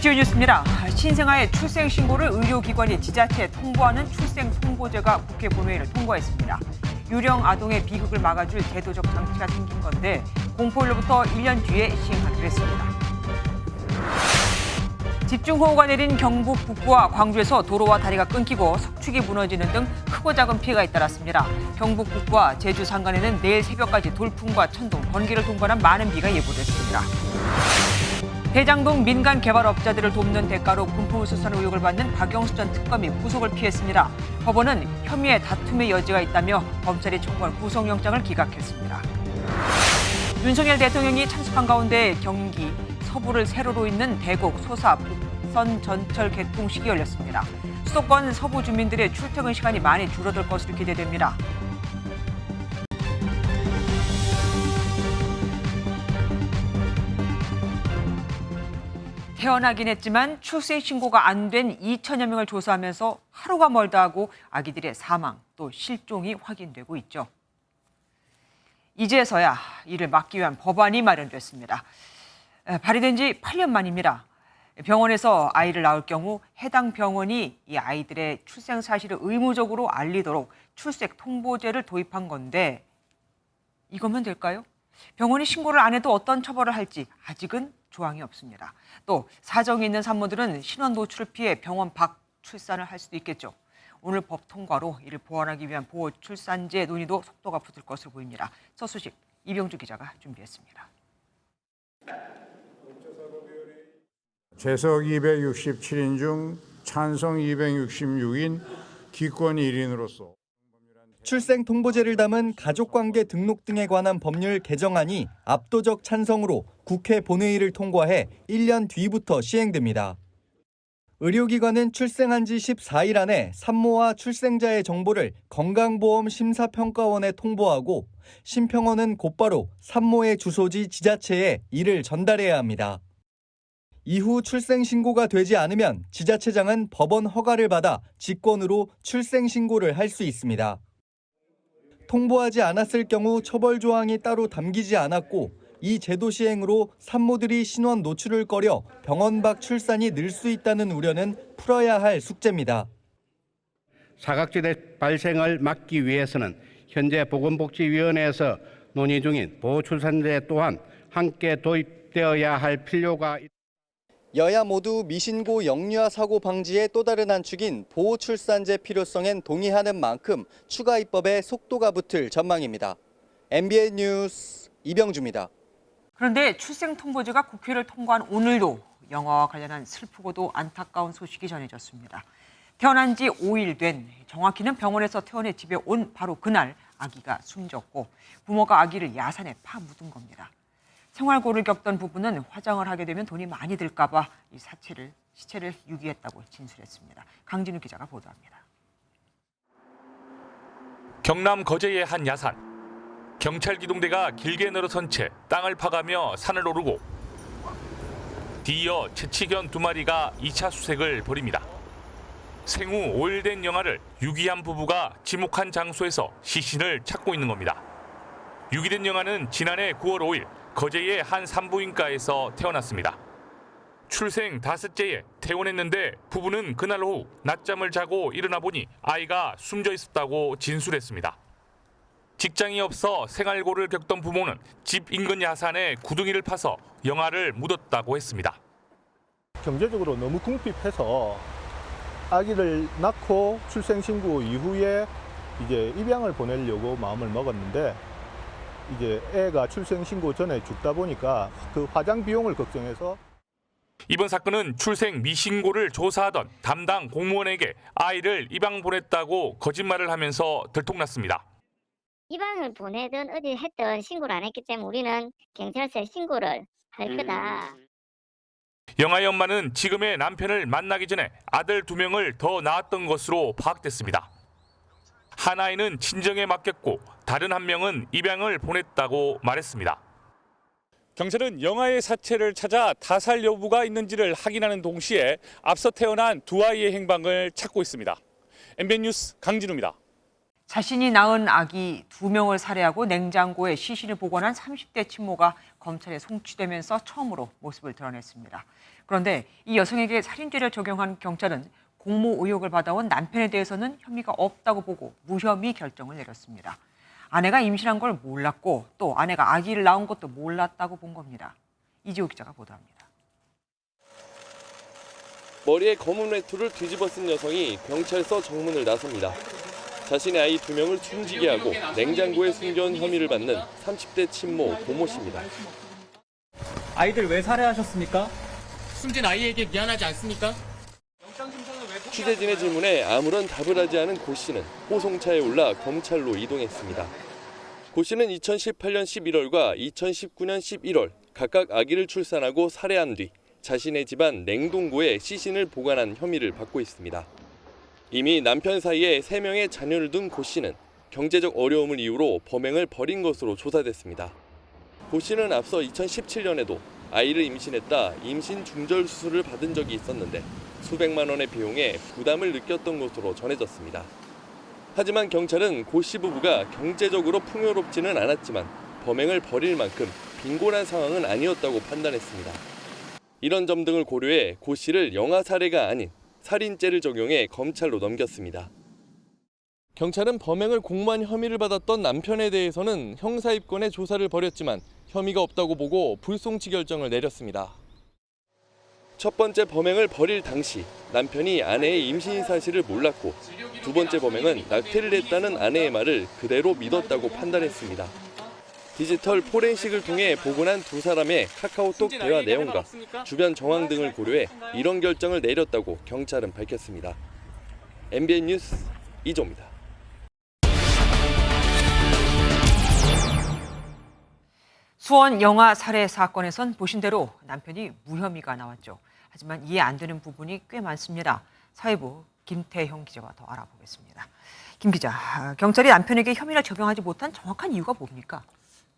지오 뉴스입니다. 신생아의 출생 신고를 의료기관이 지자체에 통보하는 출생 통보제가 국회 본회의를 통과했습니다. 유령 아동의 비극을 막아줄 제도적 장치가 생긴 건데 공포일로부터 1년 뒤에 시행하기로 했습니다. 집중호우가 내린 경북 북부와 광주에서 도로와 다리가 끊기고 석축이 무너지는 등 크고 작은 피해가 잇따랐습니다. 경북 북부와 제주 산간에는 내일 새벽까지 돌풍과 천둥, 번개를 동반한 많은 비가 예보됐습니다. 대장동 민간 개발업자들을 돕는 대가로 군포 수산 의혹을 받는 박영수 전 특검이 구속을 피했습니다. 법원은 혐의의 다툼의 여지가 있다며 검찰이 청구한 구속영장을 기각했습니다. 윤석열 대통령이 참석한 가운데 경기 서부를 세로로 잇는 대곡 소사 북선 전철 개통식이 열렸습니다. 수도권 서부 주민들의 출퇴근 시간이 많이 줄어들 것으로 기대됩니다. 태어나긴 했지만 출생 신고가 안 된 2천여 명을 조사하면서 하루가 멀다 하고 아기들의 사망 또 실종이 확인되고 있죠. 이제서야 이를 막기 위한 법안이 마련됐습니다. 발의된 지 8년 만입니다. 병원에서 아이를 낳을 경우 해당 병원이 이 아이들의 출생 사실을 의무적으로 알리도록 출생 통보제를 도입한 건데 이거면 될까요? 병원이 신고를 안 해도 어떤 처벌을 할지 아직은 조항이 없습니다. 또 사정이 있는 산모들은 신원 노출을 피해 병원 밖 출산을 할 수도 있겠죠. 오늘 법 통과로 이를 보완하기 위한 보호 출산제 논의도 속도가 붙을 것으로 보입니다. 첫 소식 이병주 기자가 준비했습니다. 재석 267인 중 찬성 266인 기권 1인으로서 출생 통보제를 담은 가족관계 등록 등에 관한 법률 개정안이 압도적 찬성으로 국회 본회의를 통과해 1년 뒤부터 시행됩니다. 의료기관은 출생한 지 14일 안에 산모와 출생자의 정보를 건강보험심사평가원에 통보하고 심평원은 곧바로 산모의 주소지 지자체에 이를 전달해야 합니다. 이후 출생 신고가 되지 않으면 지자체장은 법원 허가를 받아 직권으로 출생 신고를 할 수 있습니다. 통보하지 않았을 경우 처벌 조항이 따로 담기지 않았고 이 제도 시행으로 산모들이 신원 노출을 꺼려 병원 밖 출산이 늘 수 있다는 우려는 풀어야 할 숙제입니다. 사각지대 발생을 막기 위해서는 현재 보건복지위원회에서 논의 중인 보호출산제 또한 함께 도입되어야 할 필요가 있습니다. 여야 모두 미신고 영유아 사고 방지의 또 다른 한 축인 보호출산제 필요성엔 동의하는 만큼 추가 입법에 속도가 붙을 전망입니다. MBN 뉴스 이병주입니다. 그런데 출생 통보제가 국회를 통과한 오늘도 영아와 관련한 슬프고도 안타까운 소식이 전해졌습니다. 태어난 지 5일 된, 정확히는 병원에서 태어나 집에 온 바로 그날 아기가 숨졌고 부모가 아기를 야산에 파묻은 겁니다. 생활고를 겪던 부부는 화장을 하게 되면 돈이 많이 들까 봐 이 시체를 유기했다고 진술했습니다. 강진우 기자가 보도합니다. 경남 거제의 한 야산. 경찰 기동대가 길게 늘어선 채 땅을 파가며 산을 오르고 뒤이어 채치견 2마리가 2차 수색을 벌입니다. 생후 5일 된 영아를 유기한 부부가 지목한 장소에서 시신을 찾고 있는 겁니다. 유기된 영아는 지난해 9월 5일 거제의 한 산부인과에서 태어났습니다. 출생 5째에 퇴원했는데 부부는 그날 오후 낮잠을 자고 일어나 보니 아이가 숨져 있었다고 진술했습니다. 직장이 없어 생활고를 겪던 부모는 집 인근 야산에 구덩이를 파서 영아를 묻었다고 했습니다. 경제적으로 너무 궁핍해서 아기를 낳고 출생신고 이후에 이제 입양을 보내려고 마음을 먹었는데 이제 애가 출생신고 전에 죽다 보니까 그 화장 비용을 걱정해서 이번 사건은 출생 미신고를 조사하던 담당 공무원에게 아이를 입양 보냈다고 거짓말을 하면서 들통났습니다. 입양을 보내든 어디 했든 신고를 안 했기 때문에 우리는 경찰서에 신고를 할 거다. 영아의 엄마는 지금의 남편을 만나기 전에 아들 2명을 더 낳았던 것으로 파악됐습니다. 한 아이는 친정에 맡겼고 다른 한 명은 입양을 보냈다고 말했습니다. 경찰은 영아의 사체를 찾아 타살 여부가 있는지를 확인하는 동시에 앞서 태어난 2아이의 행방을 찾고 있습니다. MBN 뉴스 강진우입니다. 자신이 낳은 아기 2명을 살해하고 냉장고에 시신을 보관한 30대 친모가 검찰에 송치되면서 처음으로 모습을 드러냈습니다. 그런데 이 여성에게 살인죄를 적용한 경찰은 공모 의혹을 받아온 남편에 대해서는 혐의가 없다고 보고 무혐의 결정을 내렸습니다. 아내가 임신한 걸 몰랐고 또 아내가 아기를 낳은 것도 몰랐다고 본 겁니다. 이지호 기자가 보도합니다. 머리에 검은 외투를 뒤집어 쓴 여성이 경찰서 정문을 나섭니다. 자신의 아이 2명을 숨지게 하고 냉장고에 숨겨온 혐의를 받는 30대 친모 고모 씨입니다. 아이들 왜 살해하셨습니까? 숨진 아이에게 미안하지 않습니까? 취재진의 질문에 아무런 답을 하지 않은 고 씨는 호송차에 올라 검찰로 이동했습니다. 고 씨는 2018년 11월과 2019년 11월 각각 아기를 출산하고 살해한 뒤 자신의 집안 냉동고에 시신을 보관한 혐의를 받고 있습니다. 이미 남편 사이에 3명의 자녀를 둔 고 씨는 경제적 어려움을 이유로 범행을 벌인 것으로 조사됐습니다. 고 씨는 앞서 2017년에도 아이를 임신했다 임신 중절 수술을 받은 적이 있었는데 수백만 원의 비용에 부담을 느꼈던 것으로 전해졌습니다. 하지만 경찰은 고 씨 부부가 경제적으로 풍요롭지는 않았지만 범행을 벌일 만큼 빈곤한 상황은 아니었다고 판단했습니다. 이런 점 등을 고려해 고 씨를 영아 살해가 아닌 살인죄를 적용해 검찰로 넘겼습니다. 경찰은 범행을 공모한 혐의를 받았던 남편에 대해서는 형사 입건의 조사를 벌였지만 혐의가 없다고 보고 불송치 결정을 내렸습니다. 첫 번째 범행을 벌일 당시 남편이 아내의 임신 사실을 몰랐고 두 번째 범행은 낙태를 했다는 아내의 말을 그대로 믿었다고 판단했습니다. 디지털 포렌식을 통해 복원한 두 사람의 카카오톡 대화 내용과 주변 정황 등을 고려해 이런 결정을 내렸다고 경찰은 밝혔습니다. MBN 뉴스 이조입니다. 수원 영아 살해 사건에선 보신 대로 남편이 무혐의가 나왔죠. 하지만 이해 안 되는 부분이 꽤 많습니다. 사회부 김태형 기자와 더 알아보겠습니다. 김 기자, 경찰이 남편에게 혐의를 적용하지 못한 정확한 이유가 뭡니까?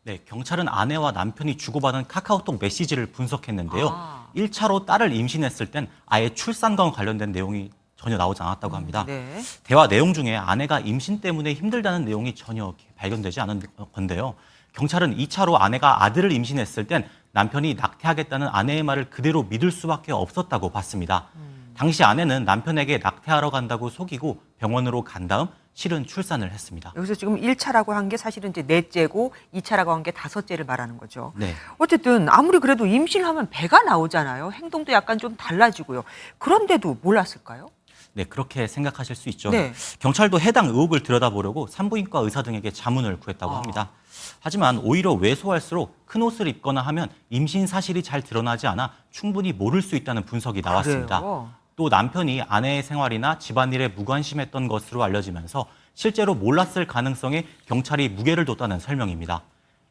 네, 경찰은 아내와 남편이 주고받은 카카오톡 메시지를 분석했는데요. 1차로 딸을 임신했을 땐 아예 출산과 관련된 내용이 전혀 나오지 않았다고 합니다. 네. 대화 내용 중에 아내가 임신 때문에 힘들다는 내용이 전혀 발견되지 않은 건데요. 경찰은 2차로 아내가 아들을 임신했을 땐 남편이 낙태하겠다는 아내의 말을 그대로 믿을 수밖에 없었다고 봤습니다. 당시 아내는 남편에게 낙태하러 간다고 속이고 병원으로 간 다음 실은 출산을 했습니다. 여기서 지금 1차라고 한 게 사실은 이제 4째고 2차라고 한 게 5째를 말하는 거죠. 네. 어쨌든 아무리 그래도 임신하면 배가 나오잖아요. 행동도 약간 좀 달라지고요. 그런데도 몰랐을까요? 네, 그렇게 생각하실 수 있죠. 네. 경찰도 해당 의혹을 들여다보려고 산부인과 의사 등에게 자문을 구했다고 합니다. 하지만 오히려 왜소할수록 큰 옷을 입거나 하면 임신 사실이 잘 드러나지 않아 충분히 모를 수 있다는 분석이 나왔습니다. 그래요? 또 남편이 아내의 생활이나 집안일에 무관심했던 것으로 알려지면서 실제로 몰랐을 가능성에 경찰이 무게를 뒀다는 설명입니다.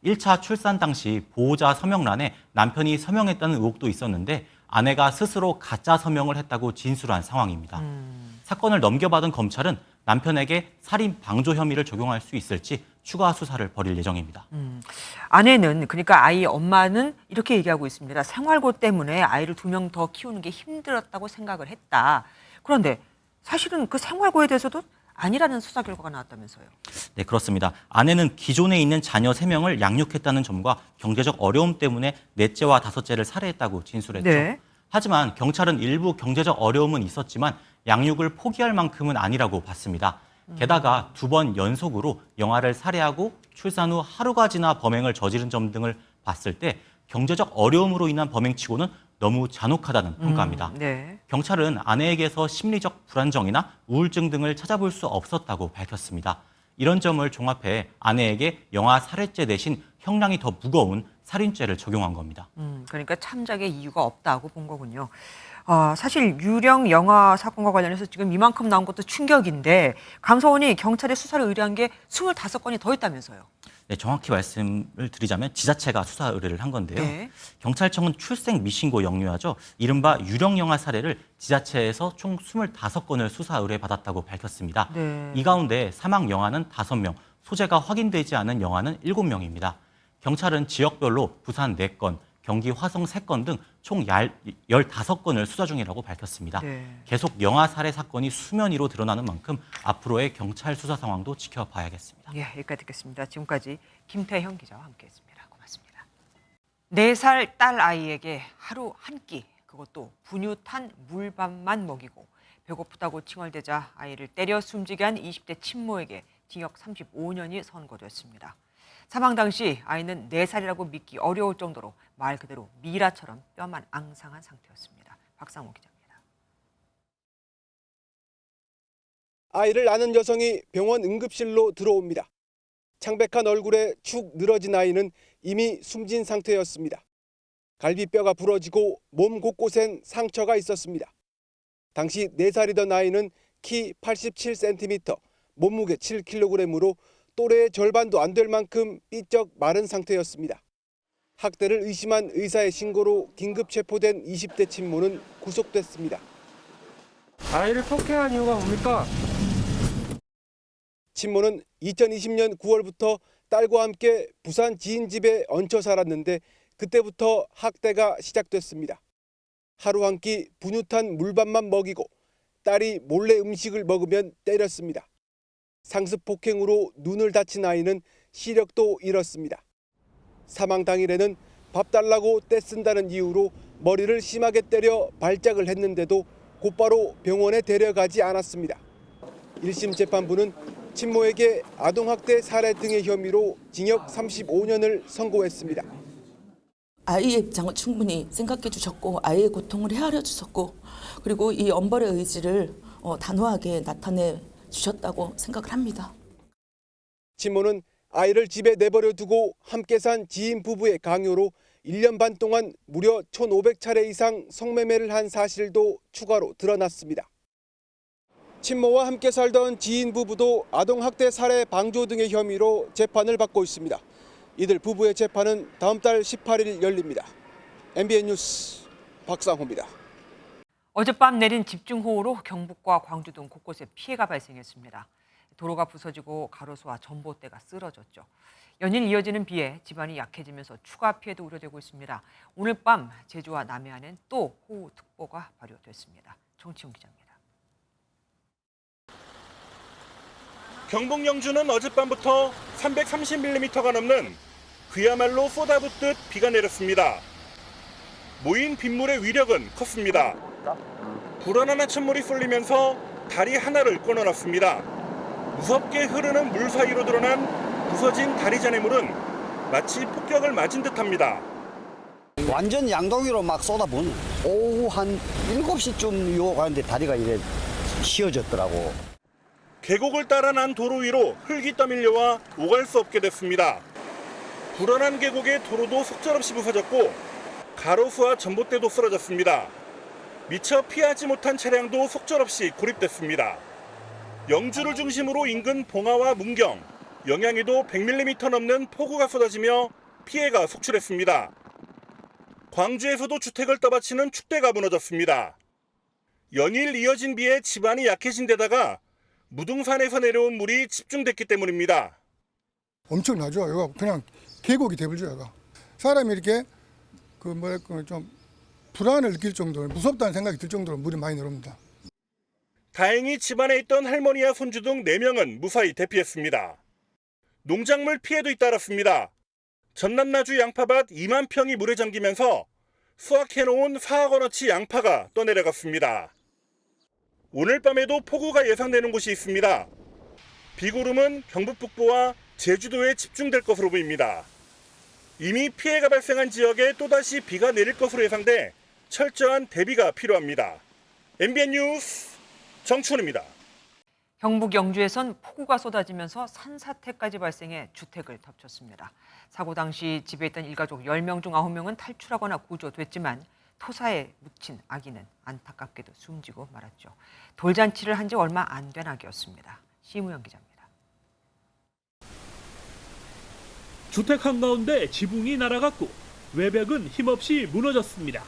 1차 출산 당시 보호자 서명란에 남편이 서명했다는 의혹도 있었는데 아내가 스스로 가짜 서명을 했다고 진술한 상황입니다. 사건을 넘겨받은 검찰은 남편에게 살인 방조 혐의를 적용할 수 있을지 추가 수사를 벌일 예정입니다. 아내는, 그러니까 아이 엄마는 이렇게 얘기하고 있습니다. 생활고 때문에 아이를 2명 더 키우는 게 힘들었다고 생각을 했다. 그런데 사실은 그 생활고에 대해서도 아니라는 수사 결과가 나왔다면서요. 네, 그렇습니다. 아내는 기존에 있는 자녀 3명을 양육했다는 점과 경제적 어려움 때문에 4째와 5째를 살해했다고 진술했죠. 네. 하지만 경찰은 일부 경제적 어려움은 있었지만 양육을 포기할 만큼은 아니라고 봤습니다. 게다가 2번 연속으로 영아를 살해하고 출산 후 하루가 지나 범행을 저지른 점 등을 봤을 때 경제적 어려움으로 인한 범행치고는 너무 잔혹하다는 평가입니다. 네. 경찰은 아내에게서 심리적 불안정이나 우울증 등을 찾아볼 수 없었다고 밝혔습니다. 이런 점을 종합해 아내에게 영아 살해죄 대신 형량이 더 무거운 살인죄를 적용한 겁니다. 그러니까 참작의 이유가 없다고 본 거군요. 사실 유령 영아 사건과 관련해서 지금 이만큼 나온 것도 충격인데 감사원이 경찰에 수사를 의뢰한 게 25건이 더 있다면서요. 네, 정확히 말씀을 드리자면 지자체가 수사 의뢰를 한 건데요. 네. 경찰청은 출생 미신고 영유아죠. 이른바 유령 영아 사례를 지자체에서 총 25건을 수사 의뢰받았다고 밝혔습니다. 네. 이 가운데 사망 영아는 5명, 소재가 확인되지 않은 영아는 7명입니다. 경찰은 지역별로 부산 4건, 경기 화성 3건 등 총 15건을 수사 중이라고 밝혔습니다. 네. 계속 영아 살해 사건이 수면 위로 드러나는 만큼 앞으로의 경찰 수사 상황도 지켜봐야겠습니다. 예, 여기까지 듣겠습니다. 지금까지 김태형 기자와 함께했습니다. 고맙습니다. 4살 딸 아이에게 하루 한 끼, 그것도 분유 탄 물밥만 먹이고 배고프다고 칭얼대자 아이를 때려 숨지게 한 20대 친모에게 징역 35년이 선고됐습니다. 사망 당시 아이는 4살이라고 믿기 어려울 정도로 말 그대로 미라처럼 뼈만 앙상한 상태였습니다. 박상호 기자입니다. 아이를 낳은 여성이 병원 응급실로 들어옵니다. 창백한 얼굴에 축 늘어진 아이는 이미 숨진 상태였습니다. 갈비뼈가 부러지고 몸 곳곳엔 상처가 있었습니다. 당시 4살이던 아이는 키 87cm, 몸무게 7kg으로 또래의 절반도 안 될 만큼 삐쩍 마른 상태였습니다. 학대를 의심한 의사의 신고로 긴급 체포된 20대 친모는 구속됐습니다. 아이를 폭행한 이유가 뭡니까? 친모는 2020년 9월부터 딸과 함께 부산 지인 집에 얹혀 살았는데 그때부터 학대가 시작됐습니다. 하루 한 끼 분유 탄 물밥만 먹이고 딸이 몰래 음식을 먹으면 때렸습니다. 상습 폭행으로 눈을 다친 아이는 시력도 잃었습니다. 사망 당일에는 밥 달라고 떼쓴다는 이유로 머리를 심하게 때려 발작을 했는데도 곧바로 병원에 데려가지 않았습니다. 1심 재판부는 친모에게 아동학대 살해 등의 혐의로 징역 35년을 선고했습니다. 아이의 입장을 충분히 생각해 주셨고 아이의 고통을 헤아려 주셨고 그리고 이 엄벌의 의지를 단호하게 나타내 주셨다고 생각을 합니다. 친모는 아이를 집에 내버려 두고 함께 산 지인 부부의 강요로 1년 반 동안 무려 1,500차례 이상 성매매를 한 사실도 추가로 드러났습니다. 친모와 함께 살던 지인 부부도 아동학대 살해 방조 등의 혐의로 재판을 받고 있습니다. 이들 부부의 재판은 다음 달 18일 열립니다. MBN 뉴스 박상호입니다. 어젯밤 내린 집중호우로 경북과 광주 등 곳곳에 피해가 발생했습니다. 도로가 부서지고 가로수와 전봇대가 쓰러졌죠. 연일 이어지는 비에 지반이 약해지면서 추가 피해도 우려되고 있습니다. 오늘 밤 제주와 남해안엔 또 호우특보가 발효됐습니다. 정치훈 기자입니다. 경북 영주는 어젯밤부터 330mm가 넘는 그야말로 쏟아붓듯 비가 내렸습니다. 모인 빗물의 위력은 컸습니다. 불어난 찬물이 쏠리면서 다리 하나를 끊어놨습니다. 무섭게 흐르는 물 사이로 드러난 부서진 다리 잔해물은 마치 폭격을 맞은 듯합니다. 완전 양동이로 막 쏟아부은 오후 한 7시쯤 요가는데 다리가 이래 휘어졌더라고. 계곡을 따라 난 도로 위로 흙이 떠밀려와 오갈 수 없게 됐습니다. 불어난 계곡의 도로도 속절없이 부서졌고 가로수와 전봇대도 쓰러졌습니다. 미처 피하지 못한 차량도 속절없이 고립됐습니다. 영주를 중심으로 인근 봉화와 문경, 영양에도 100mm 넘는 폭우가 쏟아지며 피해가 속출했습니다. 광주에서도 주택을 떠받치는 축대가 무너졌습니다. 연일 이어진 비에 지반이 약해진 데다가 무등산에서 내려온 물이 집중됐기 때문입니다. 엄청나죠. 여기가 그냥 계곡이 돼버리죠. 여기가 사람이 이렇게 좀 불안을 느낄 정도로 무섭다는 생각이 들 정도로 물이 많이 내려옵니다. 다행히 집안에 있던 할머니와 손주 등 4명은 무사히 대피했습니다. 농작물 피해도 잇따랐습니다. 전남 나주 양파밭 2만 평이 물에 잠기면서 수확해놓은 4억 원어치 양파가 떠내려갔습니다. 오늘 밤에도 폭우가 예상되는 곳이 있습니다. 비구름은 경북 북부와 제주도에 집중될 것으로 보입니다. 이미 피해가 발생한 지역에 또다시 비가 내릴 것으로 예상돼 철저한 대비가 필요합니다. MBN 뉴스 정춘입니다. 경북 영주에선 폭우가 쏟아지면서 산사태까지 발생해 주택을 덮쳤습니다. 사고 당시 집에 있던 일가족 10명 중 9명은 탈출하거나 구조됐지만 토사에 묻힌 아기는 안타깝게도 숨지고 말았죠. 돌잔치를 한 지 얼마 안 된 아기였습니다. 심우영 기자입니다. 주택 한가운데 지붕이 날아갔고 외벽은 힘없이 무너졌습니다.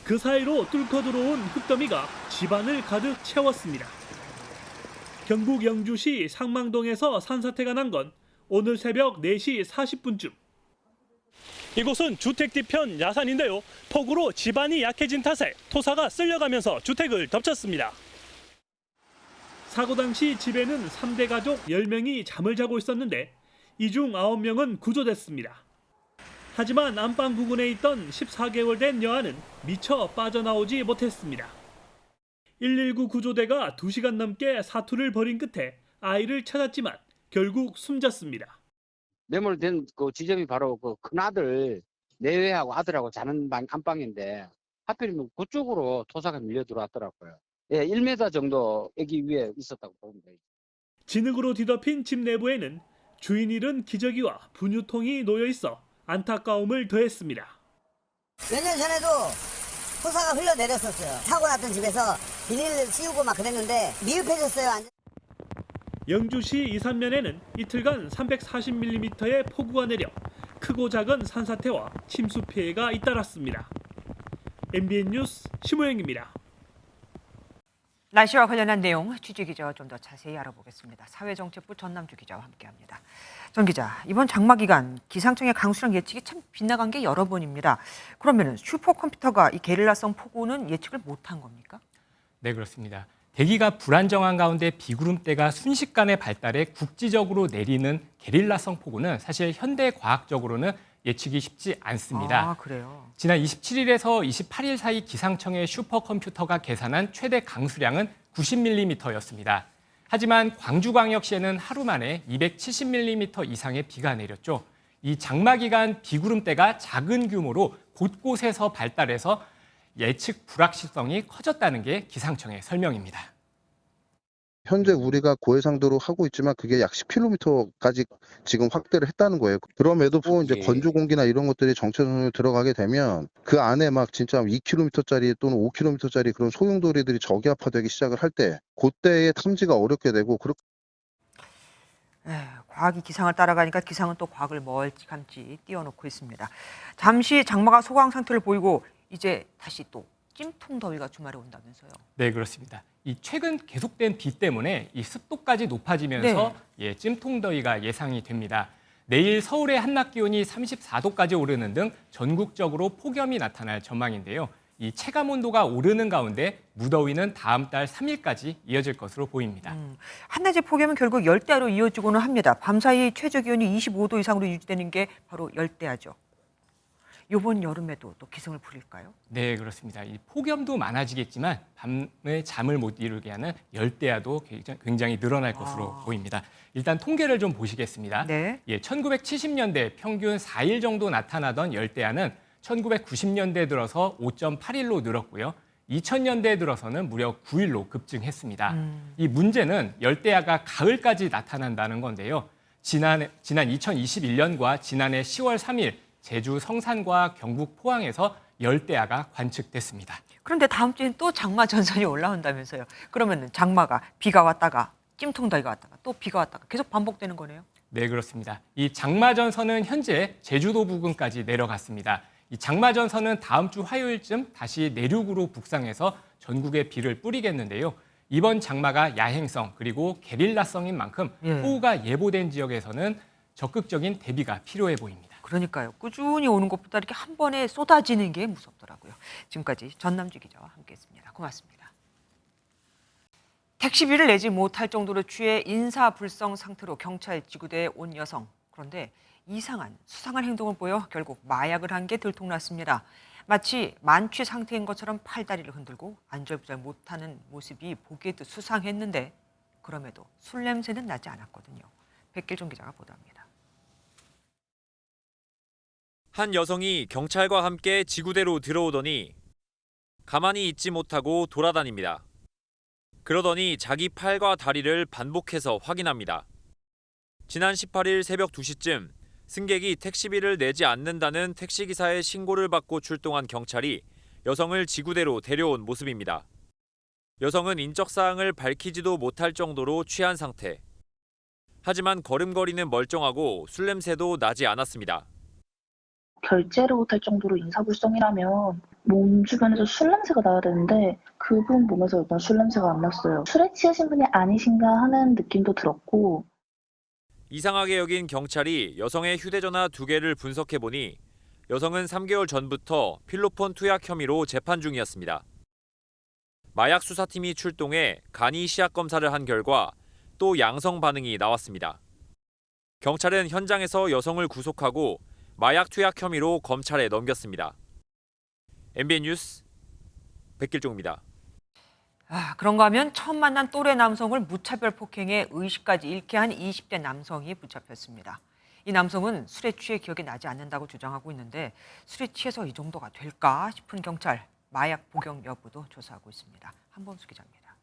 그 사이로 뚫고 들어온 흙더미가 집안을 가득 채웠습니다. 경북 영주시 상망동에서 산사태가 난 건 오늘 새벽 4시 40분쯤. 이곳은 주택 뒤편 야산인데요. 폭우로 집안이 약해진 탓에 토사가 쓸려가면서 주택을 덮쳤습니다. 사고 당시 집에는 3대 가족 10명이 잠을 자고 있었는데 이 중 9명은 구조됐습니다. 하지만 안방 부근에 있던 14개월 된 여아는 미처 빠져나오지 못했습니다. 119 구조대가 2시간 넘게 사투를 벌인 끝에 아이를 찾았지만 결국 숨졌습니다. 매몰된 그 지점이 바로 그 큰아들 내외하고 아들하고 자는 안방인데 하필이면 그쪽으로 토사가 밀려 들어왔더라고요. 예, 1m 정도 애기 위에 있었다고 보면 돼요. 진흙으로 뒤덮인 집 내부에는 주인 잃은 기저귀와 분유통이 놓여 있어 안타까움을 더했습니다. 몇 년 전에도 토사가 흘러내렸었어요. 사고 났던 집에서 비닐을 씌우고 막 그랬는데 미흡해졌어요. 영주시 이산면에는 이틀간 340mm의 폭우가 내려 크고 작은 산사태와 침수 피해가 잇따랐습니다. MBN 뉴스 심호영입니다. 날씨와 관련한 내용 취재 기자와 좀 더 자세히 알아보겠습니다. 사회정책부 전남주 기자와 함께합니다. 전 기자, 이번 장마 기간 기상청의 강수량 예측이 참 빗나간 게 여러 번입니다. 그러면 슈퍼컴퓨터가 이 게릴라성 폭우는 예측을 못한 겁니까? 네, 그렇습니다. 대기가 불안정한 가운데 비구름대가 순식간에 발달해 국지적으로 내리는 게릴라성 폭우는 사실 현대 과학적으로는 예측이 쉽지 않습니다. 아, 그래요? 지난 27일에서 28일 사이 기상청의 슈퍼컴퓨터가 계산한 최대 강수량은 90mm였습니다. 하지만 광주광역시에는 하루 만에 270mm 이상의 비가 내렸죠. 이 장마 기간 비구름대가 작은 규모로 곳곳에서 발달해서 예측 불확실성이 커졌다는 게 기상청의 설명입니다. 현재 우리가 고해상도로 하고 있지만 그게 약 10km까지 지금 확대를 했다는 거예요. 그럼에도 불구하고 이제 건조 공기나 이런 것들이 정체선으로 들어가게 되면 그 안에 막 진짜 2km짜리 또는 5km짜리 그런 소용돌이들이 저기압화되기 시작을 할 때 그때의 탐지가 어렵게 되고 과학이 기상을 따라가니까 기상은 또 과학을 멀찌감치 띄워놓고 있습니다. 잠시 장마가 소강 상태를 보이고 이제 다시 또 찜통 더위가 주말에 온다면서요? 네, 그렇습니다. 이 최근 계속된 비 때문에 이 습도까지 높아지면서 찜통 더위가 예상이 됩니다. 내일 서울의 한낮 기온이 34도까지 오르는 등 전국적으로 폭염이 나타날 전망인데요. 이 체감 온도가 오르는 가운데 무더위는 다음 달 3일까지 이어질 것으로 보입니다. 한낮의 폭염은 결국 열대야로 이어지고는 합니다. 밤사이 최저 기온이 25도 이상으로 유지되는 게 바로 열대야죠. 이번 여름에도 또 기승을 부릴까요? 네, 그렇습니다. 이 폭염도 많아지겠지만 밤에 잠을 못 이루게 하는 열대야도 굉장히 늘어날 것으로 보입니다. 일단 통계를 좀 보시겠습니다. 네. 1970년대 평균 4일 정도 나타나던 열대야는 1990년대 들어서 5.8일로 늘었고요. 2000년대에 들어서는 무려 9일로 급증했습니다. 이 문제는 열대야가 가을까지 나타난다는 건데요. 지난 2021년과 지난해 10월 3일 제주 성산과 경북 포항에서 열대야가 관측됐습니다. 그런데 다음 주엔 또 장마 전선이 올라온다면서요. 그러면 장마가 비가 왔다가 찜통더위가 왔다가 또 비가 왔다가 계속 반복되는 거네요. 네, 그렇습니다. 이 장마 전선은 현재 제주도 부근까지 내려갔습니다. 이 장마 전선은 다음 주 화요일쯤 다시 내륙으로 북상해서 전국에 비를 뿌리겠는데요. 이번 장마가 야행성 그리고 게릴라성인 만큼 폭우가 예보된 지역에서는 적극적인 대비가 필요해 보입니다. 그러니까요. 꾸준히 오는 것보다 이렇게 한 번에 쏟아지는 게 무섭더라고요. 지금까지 전남주 기자와 함께했습니다. 고맙습니다. 택시비를 내지 못할 정도로 취해 인사불성 상태로 경찰 지구대에 온 여성. 그런데 이상한 수상한 행동을 보여 결국 마약을 한 게 들통났습니다. 마치 만취 상태인 것처럼 팔다리를 흔들고 안절부절 못하는 모습이 보기에도 수상했는데 그럼에도 술 냄새는 나지 않았거든요. 백길종 기자가 보도합니다. 한 여성이 경찰과 함께 지구대로 들어오더니 가만히 있지 못하고 돌아다닙니다. 그러더니 자기 팔과 다리를 반복해서 확인합니다. 지난 18일 새벽 2시쯤 승객이 택시비를 내지 않는다는 택시기사의 신고를 받고 출동한 경찰이 여성을 지구대로 데려온 모습입니다. 여성은 인적사항을 밝히지도 못할 정도로 취한 상태. 하지만 걸음걸이는 멀쩡하고 술 냄새도 나지 않았습니다. 결제를 못할 정도로 인사불성이라면 몸 주변에서 술 냄새가 나야 되는데 그분 몸에서 일단 술 냄새가 안 났어요. 술에 취하신 분이 아니신가 하는 느낌도 들었고. 이상하게 여긴 경찰이 여성의 휴대전화 2개를 분석해보니 여성은 3개월 전부터 필로폰 투약 혐의로 재판 중이었습니다. 마약 수사팀이 출동해 간이 시약 검사를 한 결과 또 양성 반응이 나왔습니다. 경찰은 현장에서 여성을 구속하고 마약 투약 혐의로 검찰에 넘겼습니다. MBN 뉴스 백길종입니다. 그런가 하면 처음 만난 또래 남성을 무차별 폭행해 의식까지 잃게 한 20대 남성이 붙잡혔습니다. 이 남성은 술에 취해 기억이 나지 않는다고 주장하고 있는데 술에 취해서 이 정도가 될까 싶은 경찰, 마약 복용 여부도 조사하고 있습니다. 한범수 기자입니다.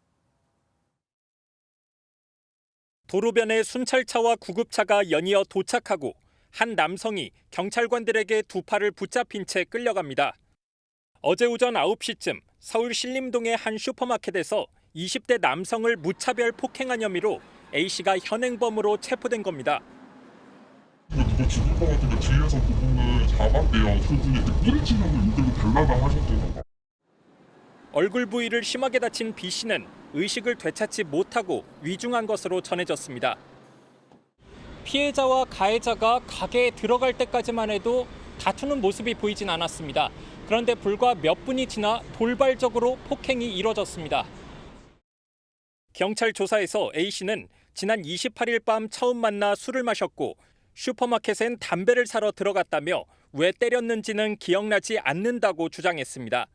도로변에 순찰차와 구급차가 연이어 도착하고 한 남성이 경찰관들에게 두 팔을 붙잡힌 채 끌려갑니다. 어제 오전 9시쯤 서울 신림동의 한 슈퍼마켓에서 20대 남성을 무차별 폭행한 혐의로 A씨가 현행범으로 체포된 겁니다. 누가 죽을 것 같은데 뒤에서 그분을 잡았대요. 그분이 뿌리치면서 이대로 달라가 하셨더라고요. 얼굴 부위를 심하게 다친 B씨는 의식을 되찾지 못하고 위중한 것으로 전해졌습니다. 피해자와 가해자가 가게에 들어갈 때까지만 해도 다투는 모습이 보이진 않았습니다. 그런데 불과 몇 분이 지나 돌발적으로 폭행이 이뤄졌습니다. 경찰 조사에서 A씨는 지난 28일 밤 처음 만나 술을 마셨고 슈퍼마켓엔 담배를 사러 들어갔다며 왜 때렸는지는 기억나지 않는다고 주장했습니다.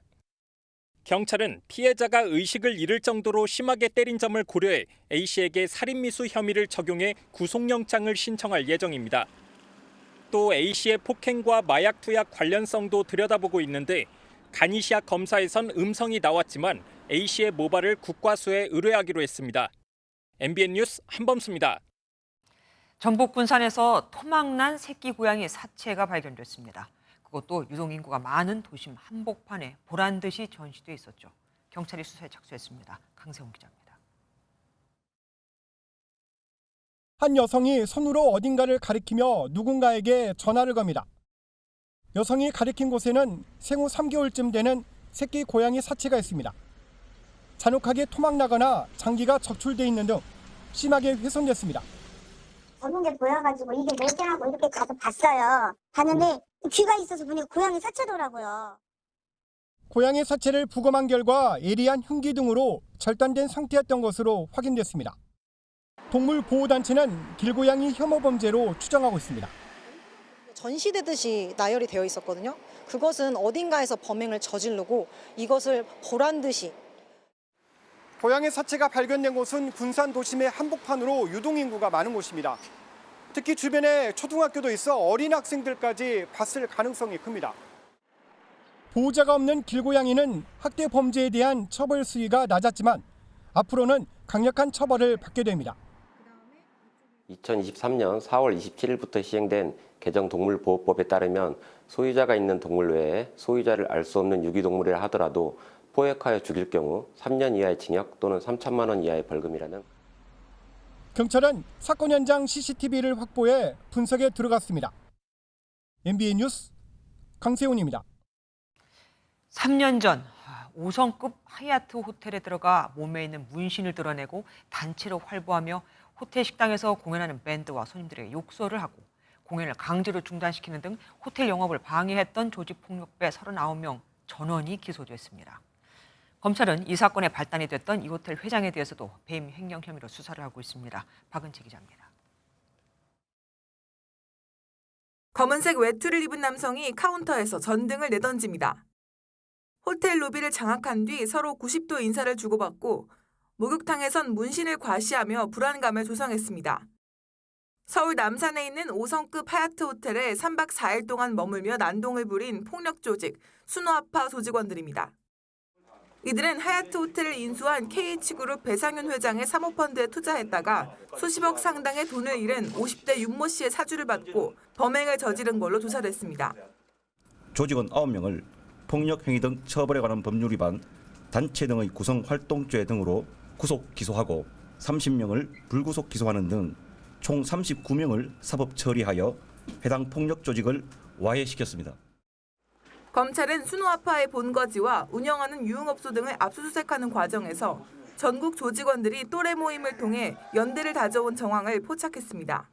경찰은 피해자가 의식을 잃을 정도로 심하게 때린 점을 고려해 A씨에게 살인미수 혐의를 적용해 구속영장을 신청할 예정입니다. 또 A씨의 폭행과 마약 투약 관련성도 들여다보고 있는데 간이시약 검사에선 음성이 나왔지만 A씨의 모발을 국과수에 의뢰하기로 했습니다. MBN 뉴스 한범수입니다. 전북 군산에서 토막난 새끼 고양이 사체가 발견됐습니다. 그것도 유동인구가 많은 도심 한복판에 보란 듯이 전시돼 있었죠. 경찰이 수사에 착수했습니다. 강세훈 기자입니다. 한 여성이 손으로 어딘가를 가리키며 누군가에게 전화를 겁니다. 여성이 가리킨 곳에는 생후 3개월쯤 되는 새끼 고양이 사체가 있습니다. 잔혹하게 토막나거나 장기가 적출돼 있는 등 심하게 훼손됐습니다. 적은 게 보여가지고 이게 멀쩡하고 이렇게 가서 봤어요. 봤는데 귀가 있어서 보니까 고양이 사체더라고요. 고양이 사체를 부검한 결과 예리한 흉기 등으로 절단된 상태였던 것으로 확인됐습니다. 동물보호단체는 길고양이 혐오 범죄로 추정하고 있습니다. 전시되듯이 나열이 되어 있었거든요. 그것은 어딘가에서 범행을 저지르고 이것을 보란 듯이. 고양이 사체가 발견된 곳은 군산 도심의 한복판으로 유동인구가 많은 곳입니다. 특히 주변에 초등학교도 있어 어린 학생들까지 봤을 가능성이 큽니다. 보호자가 없는 길고양이는 학대 범죄에 대한 처벌 수위가 낮았지만 앞으로는 강력한 처벌을 받게 됩니다. 2023년 4월 27일부터 시행된 개정동물보호법에 따르면 소유자가 있는 동물 외에 소유자를 알 수 없는 유기동물이라 하더라도 포획하여 죽일 경우 3년 이하의 징역 또는 3천만 원 이하의 벌금이라는. 경찰은 사건 현장 CCTV를 확보해 분석에 들어갔습니다. MBN 뉴스 강세훈입니다. 3년 전 5성급 하얏트 호텔에 들어가 몸에 있는 문신을 드러내고 단체로 활보하며 호텔 식당에서 공연하는 밴드와 손님들에게 욕설을 하고 공연을 강제로 중단시키는 등 호텔 영업을 방해했던 조직폭력배 39명 전원이 기소됐습니다. 검찰은 이 사건의 발단이 됐던 이 호텔 회장에 대해서도 배임 횡령 혐의로 수사를 하고 있습니다. 박은채 기자입니다. 검은색 외투를 입은 남성이 카운터에서 전등을 내던집니다. 호텔 로비를 장악한 뒤 서로 90도 인사를 주고받고 목욕탕에선 문신을 과시하며 불안감을 조성했습니다. 서울 남산에 있는 5성급 하얏트 호텔에 3박 4일 동안 머물며 난동을 부린 폭력 조직 순호아파 조직원들입니다. 이들은 하얏트 호텔을 인수한 KH그룹 배상윤 회장의 사모펀드에 투자했다가 수십억 상당의 돈을 잃은 50대 윤모 씨의 사주를 받고 범행을 저지른 걸로 조사됐습니다. 조직원 9명을 폭력행위 등 처벌에 관한 법률 위반, 단체 등의 구성활동죄 등으로 구속 기소하고 30명을 불구속 기소하는 등 총 39명을 사법 처리하여 해당 폭력 조직을 와해시켰습니다. 검찰은 순호아파의 본거지와 운영하는 유흥업소 등을 압수수색하는 과정에서 전국 조직원들이 또래 모임을 통해 연대를 다져온 정황을 포착했습니다.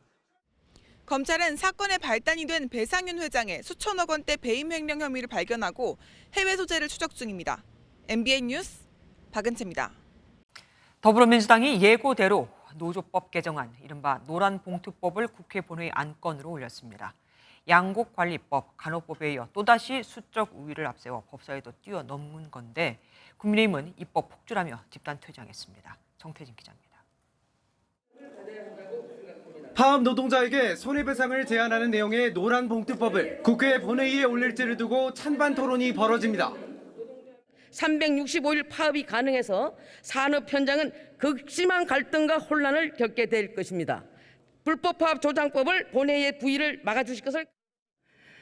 검찰은 사건의 발단이 된 배상윤 회장의 수천억 원대 배임 횡령 혐의를 발견하고 해외 소재를 추적 중입니다. MBN 뉴스 박은채입니다. 더불어민주당이 예고대로 노조법 개정안, 이른바 노란봉투법을 국회 본회의 안건으로 올렸습니다. 양곡관리법, 간호법에 이어 또다시 수적 우위를 앞세워 법사위도 뛰어넘은 건데 국민의힘은 입법 폭주라며 집단 퇴장했습니다. 정태진 기자입니다. 파업 노동자에게 손해배상을 제한하는 내용의 노란봉투법을 국회 본회의에 올릴지를 두고 찬반 토론이 벌어집니다. 365일 파업이 가능해서 산업 현장은 극심한 갈등과 혼란을 겪게 될 것입니다. 불법 파업 조장법을 본회의의 부의를 막아주실 것을.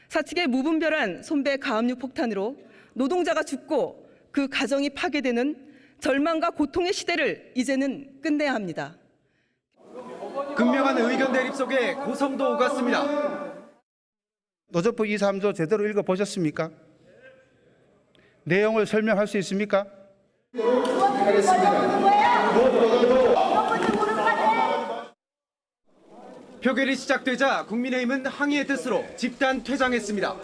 사측의 무분별한 손배 가압류 폭탄으로 노동자가 죽고 그 가정이 파괴되는 절망과 고통의 시대를 이제는 끝내야 합니다. 극명한 의견 대립 속에 고성도 오갔습니다. 노조법 2, 3조 제대로 읽어보셨습니까? 내용을 설명할 수 있습니까? 표결이 시작되자 국민의힘은 항의의 뜻으로 집단 퇴장했습니다.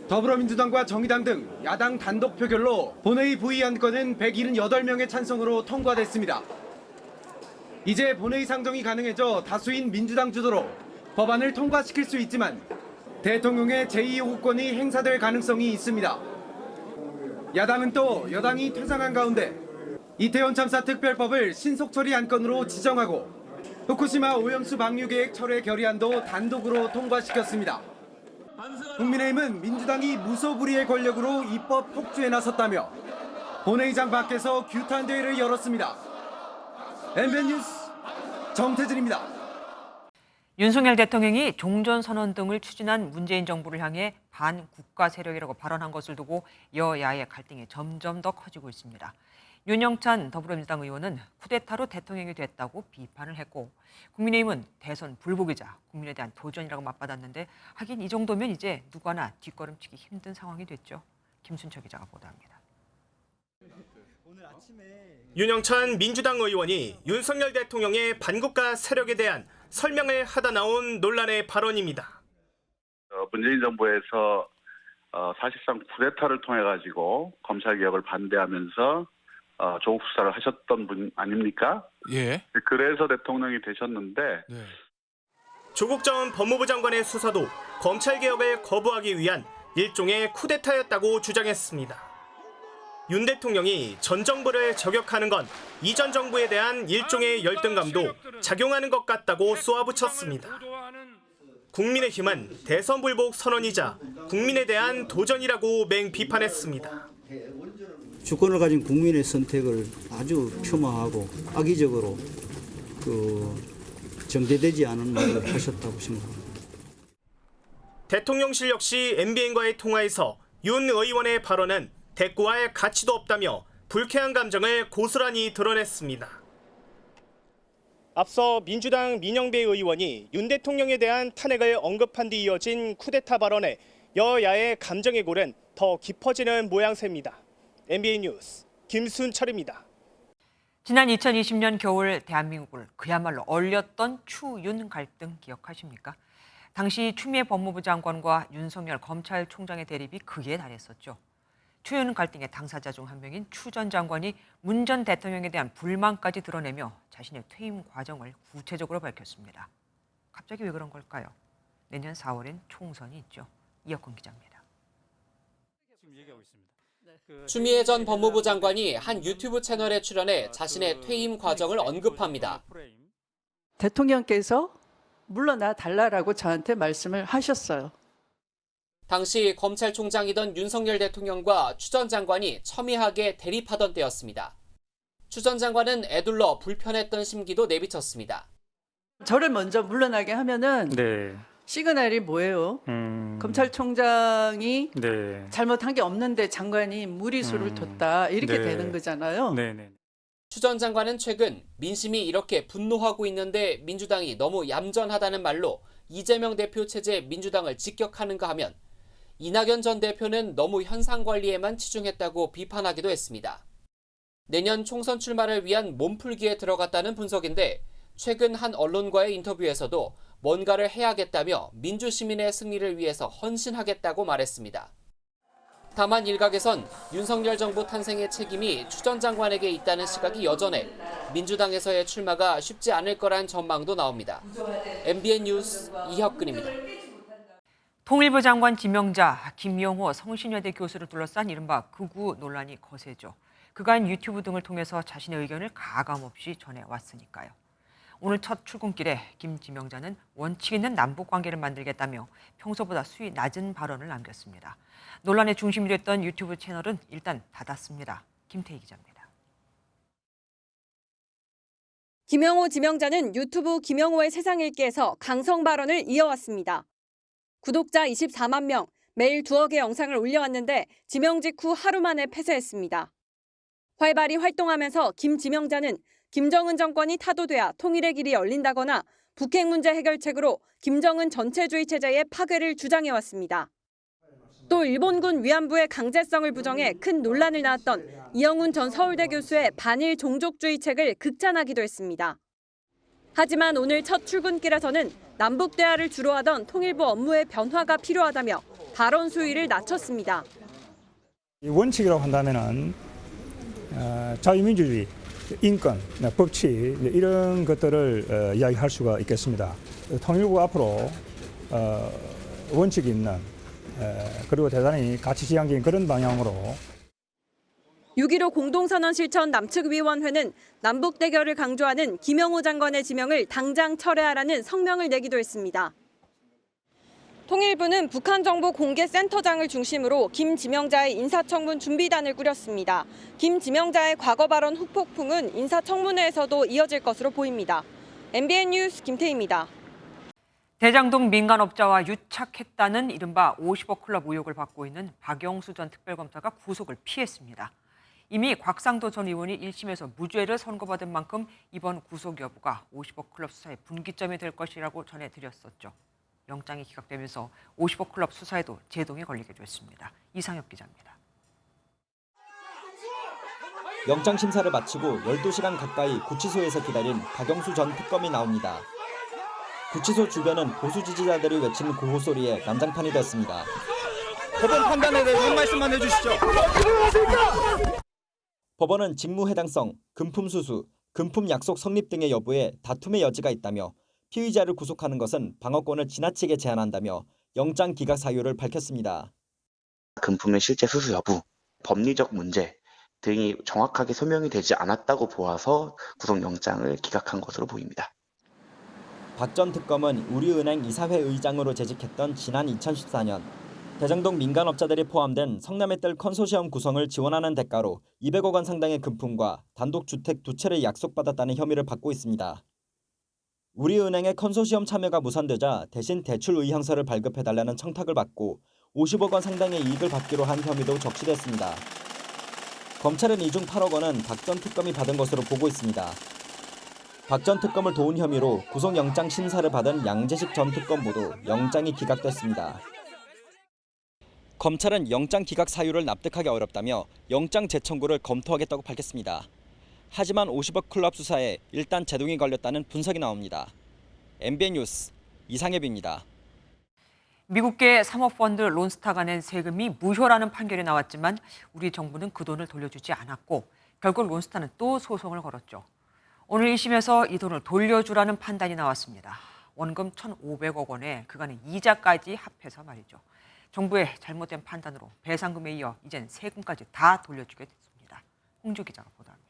더불어민주당과 정의당 등 야당 단독 표결로 본회의 부의 안건은 178명의 찬성으로 통과됐습니다. 이제 본회의 상정이 가능해져 다수인 민주당 주도로 법안을 통과시킬 수 있지만 대통령의 제2요구권이 행사될 가능성이 있습니다. 야당은 또 여당이 퇴장한 가운데 이태원 참사 특별법을 신속 처리 안건으로 지정하고 후쿠시마 오염수 방류 계획 철회 결의안도 단독으로 통과시켰습니다. 국민의힘은 민주당이 무소불위의 권력으로 입법 폭주에 나섰다며 본회의장 밖에서 규탄 대회를 열었습니다. MBN 뉴스 정태진입니다. 윤석열 대통령이 종전선언 등을 추진한 문재인 정부를 향해 반국가 세력이라고 발언한 것을 두고 여야의 갈등이 점점 더 커지고 있습니다. 윤영찬 더불어민주당 의원은 쿠데타로 대통령이 됐다고 비판을 했고 국민의힘은 대선 불복이자 국민에 대한 도전이라고 맞받았는데 하긴 이 정도면 이제 누구나 뒷걸음치기 힘든 상황이 됐죠. 김순철 기자가 보도합니다. 윤영찬 민주당 의원이 윤석열 대통령의 반국가 세력에 대한 설명을 하다 나온 논란의 발언입니다. 문재인 정부에서 사실상 쿠데타를 통해 가지고 검찰 개혁을 반대하면서 조국 수사를 하셨던 분 아닙니까? 예. 그래서 대통령이 되셨는데 조국 전 법무부 장관의 수사도 검찰 개혁을 거부하기 위한 일종의 쿠데타였다고 주장했습니다. 윤 대통령이 전 정부를 저격하는 건 이전 정부에 대한 일종의 열등감도 작용하는 것 같다고 쏘아붙였습니다. 국민의힘은 대선 불복 선언이자 국민에 대한 도전이라고 맹비판했습니다. 주권을 가진 국민의 선택을 아주 폄하하고 악의적으로 정제되지 않은 말을 하셨다고 생각합니다. 대통령실 역시 MBN과의 통화에서 윤 의원의 발언은 대꾸할 가치도 없다며 불쾌한 감정을 고스란히 드러냈습니다. 앞서 민주당 민영배 의원이 윤 대통령에 대한 탄핵을 언급한 뒤 이어진 쿠데타 발언에 여야의 감정의 골은 더 깊어지는 모양새입니다. MBN 뉴스 김순철입니다. 지난 2020년 겨울 대한민국을 그야말로 얼렸던 추윤 갈등 기억하십니까? 당시 추미애 법무부 장관과 윤석열 검찰총장의 대립이 극에 달했었죠. 추윤 갈등의 당사자 중 한 명인 추 전 장관이 문 전 대통령에 대한 불만까지 드러내며 자신의 퇴임 과정을 구체적으로 밝혔습니다. 갑자기 왜 그런 걸까요? 내년 4월엔 총선이 있죠. 이혁근 기자입니다. 추미애 전 법무부 장관이 한 유튜브 채널에 출연해 자신의 퇴임 과정을 언급합니다. 대통령께서 물러나 달라라고 저한테 말씀을 하셨어요. 당시 검찰총장이던 윤석열 대통령과 추 전 장관이 첨예하게 대립하던 때였습니다. 추 전 장관은 애둘러 불편했던 심기도 내비쳤습니다. 저를 먼저 물러나게 하면은 시그널이 뭐예요? 검찰총장이 잘못한 게 없는데 장관이 무리수를 뒀다 이렇게 되는 거잖아요. 추 전 장관은 최근 민심이 이렇게 분노하고 있는데 민주당이 너무 얌전하다는 말로 이재명 대표 체제 민주당을 직격하는가 하면 이낙연 전 대표는 너무 현상 관리에만 치중했다고 비판하기도 했습니다. 내년 총선 출마를 위한 몸풀기에 들어갔다는 분석인데 최근 한 언론과의 인터뷰에서도 뭔가를 해야겠다며 민주시민의 승리를 위해서 헌신하겠다고 말했습니다. 다만 일각에선 윤석열 정부 탄생의 책임이 추 전 장관에게 있다는 시각이 여전해 민주당에서의 출마가 쉽지 않을 거란 전망도 나옵니다. MBN 뉴스 이혁근입니다. 통일부 장관 지명자 김용호 성신여대 교수를 둘러싼 이른바 극우 논란이 거세죠. 그간 유튜브 등을 통해서 자신의 의견을 가감없이 전해왔으니까요. 오늘 첫 출근길에 김 지명자는 원칙 있는 남북관계를 만들겠다며 평소보다 수위 낮은 발언을 남겼습니다. 논란의 중심이 됐던 유튜브 채널은 일단 닫았습니다. 김태희 기자입니다. 김용호 지명자는 유튜브 김용호의 세상 읽기에서 강성 발언을 이어왔습니다. 구독자 24만 명, 매일 2억의 영상을 올려왔는데 지명직 후 하루 만에 폐쇄했습니다. 활발히 활동하면서 김 지명자는 김정은 정권이 타도돼야 통일의 길이 열린다거나 북핵 문제 해결책으로 김정은 전체주의 체제의 파괴를 주장해왔습니다. 또 일본군 위안부의 강제성을 부정해 큰 논란을 낳았던 이영훈 전 서울대 교수의 반일 종족주의 책을 극찬하기도 했습니다. 하지만 오늘 첫 출근길에서는 남북 대화를 주로 하던 통일부 업무의 변화가 필요하다며 발언 수위를 낮췄습니다. 이 원칙이라고 한다면은 자유민주주의, 인권, 법치 이런 것들을 이야기할 수가 있겠습니다. 통일부 앞으로 원칙이 있는 그리고 대단히 가치지향적인 그런 방향으로 6.15 공동선언 실천 남측위원회는 남북 대결을 강조하는 김용호 장관의 지명을 당장 철회하라는 성명을 내기도 했습니다. 통일부는 북한정보공개센터장을 중심으로 김 지명자의 인사청문 준비단을 꾸렸습니다. 김 지명자의 과거 발언 후폭풍은 인사청문회에서도 이어질 것으로 보입니다. MBN 뉴스 김태희입니다. 대장동 민간업자와 유착했다는 이른바 50억 클럽 의혹을 받고 있는 박영수 전 특별검사가 구속을 피했습니다. 이미 곽상도 전 의원이 1심에서 무죄를 선고받은 만큼 이번 구속 여부가 50억 클럽 수사의 분기점이 될 것이라고 전해드렸었죠. 영장이 기각되면서 50억 클럽 수사에도 제동이 걸리게 됐습니다. 이상엽 기자입니다. 영장 심사를 마치고 12시간 가까이 구치소에서 기다린 박영수 전 특검이 나옵니다. 구치소 주변은 보수 지지자들이 외치는 구호 소리에 난장판이 됐습니다. 법원 판단에 대해 한 말씀만 해주시죠. 법원은 직무 해당성, 금품 수수, 금품 약속 성립 등의 여부에 다툼의 여지가 있다며 피의자를 구속하는 것은 방어권을 지나치게 제한한다며 영장 기각 사유를 밝혔습니다. 금품의 실제 수수 여부, 법리적 문제 등이 정확하게 소명이 되지 않았다고 보아서 구속영장을 기각한 것으로 보입니다. 박 전 특검은 우리은행 이사회 의장으로 재직했던 지난 2014년 대장동 민간업자들이 포함된 성남의 뜰 컨소시엄 구성을 지원하는 대가로 200억 원 상당의 금품과 단독주택 2채를 약속받았다는 혐의를 받고 있습니다. 우리은행의 컨소시엄 참여가 무산되자 대신 대출 의향서를 발급해달라는 청탁을 받고 50억 원 상당의 이익을 받기로 한 혐의도 적시됐습니다. 검찰은 이 중 8억 원은 박 전 특검이 받은 것으로 보고 있습니다. 박 전 특검을 도운 혐의로 구속영장 심사를 받은 양재식 전 특검보도 영장이 기각됐습니다. 검찰은 영장 기각 사유를 납득하기 어렵다며 영장 재청구를 검토하겠다고 밝혔습니다. 하지만 50억 클럽 수사에 일단 제동이 걸렸다는 분석이 나옵니다. MBN 뉴스 이상엽입니다. 미국계 사모펀드 론스타가 낸 세금이 무효라는 판결이 나왔지만 우리 정부는 그 돈을 돌려주지 않았고 결국 론스타는 또 소송을 걸었죠. 오늘 1심에서 이 돈을 돌려주라는 판단이 나왔습니다. 원금 1,500억 원에 그간의 이자까지 합해서 말이죠. 정부의 잘못된 판단으로 배상금에 이어 이젠 세금까지 다 돌려주게 됐습니다. 홍주 기자가 보도합니다.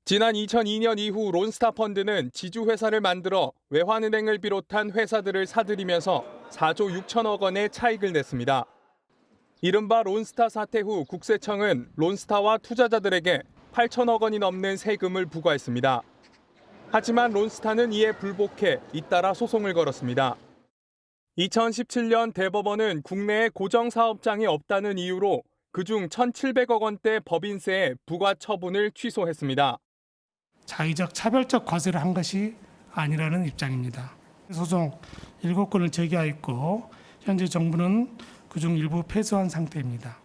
지난 2002년 이후 론스타 펀드는 지주회사를 만들어 외환은행을 비롯한 회사들을 사들이면서 4조 6천억 원의 차익을 냈습니다. 이른바 론스타 사태 후 국세청은 론스타와 투자자들에게 8천억 원이 넘는 세금을 부과했습니다. 하지만 론스타는 이에 불복해 잇따라 소송을 걸었습니다. 2017년 대법원은 국내에 고정사업장이 없다는 이유로 그중 1,700억 원대 법인세의 부과 처분을 취소했습니다. 자의적 차별적 과세를 한 것이 아니라는 입장입니다. 소송 7건을 제기하였고 현재 정부는 그중 일부 패소한 상태입니다.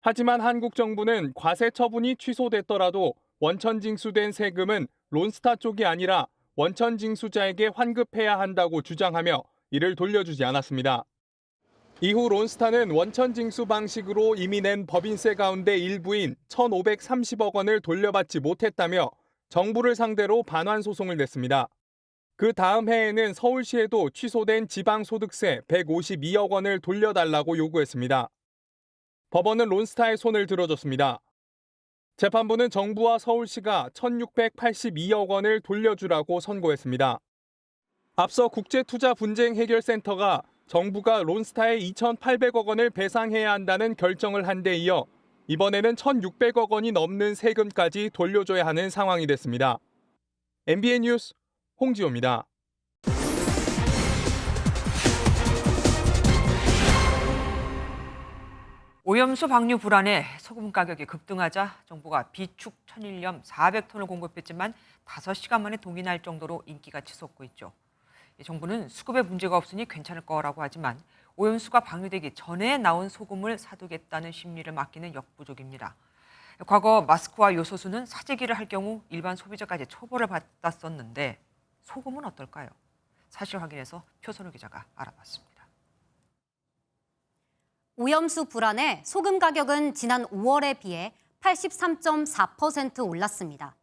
하지만 한국 정부는 과세 처분이 취소됐더라도 원천 징수된 세금은 론스타 쪽이 아니라 원천 징수자에게 환급해야 한다고 주장하며 이를 돌려주지 않았습니다. 이후 론스타는 원천 징수 방식으로 이미 낸 법인세 가운데 일부인 1,530억 원을 돌려받지 못했다며 정부를 상대로 반환 소송을 냈습니다. 그 다음 해에는 서울시에도 취소된 지방소득세 152억 원을 돌려달라고 요구했습니다. 법원은 론스타의 손을 들어줬습니다. 재판부는 정부와 서울시가 1,682억 원을 돌려주라고 선고했습니다. 앞서 국제투자분쟁해결센터가 정부가 론스타에 2,800억 원을 배상해야 한다는 결정을 한 데 이어 이번에는 1,600억 원이 넘는 세금까지 돌려줘야 하는 상황이 됐습니다. MBN 뉴스 홍지호입니다. 오염수 방류 불안에 소금 가격이 급등하자 정부가 비축 천일염 400톤을 공급했지만 5시간 만에 동이 날 정도로 인기가 치솟고 있죠. 정부는 수급에 문제가 없으니 괜찮을 거라고 하지만 오염수가 방류되기 전에 나온 소금을 사두겠다는 심리를 맡기는 역부족입니다. 과거 마스크와 요소수는 사재기를 할 경우 일반 소비자까지 처벌을 받았었는데 소금은 어떨까요? 사실 확인해서 표선우 기자가 알아봤습니다. 오염수 불안에 소금 가격은 지난 5월에 비해 83.4% 올랐습니다.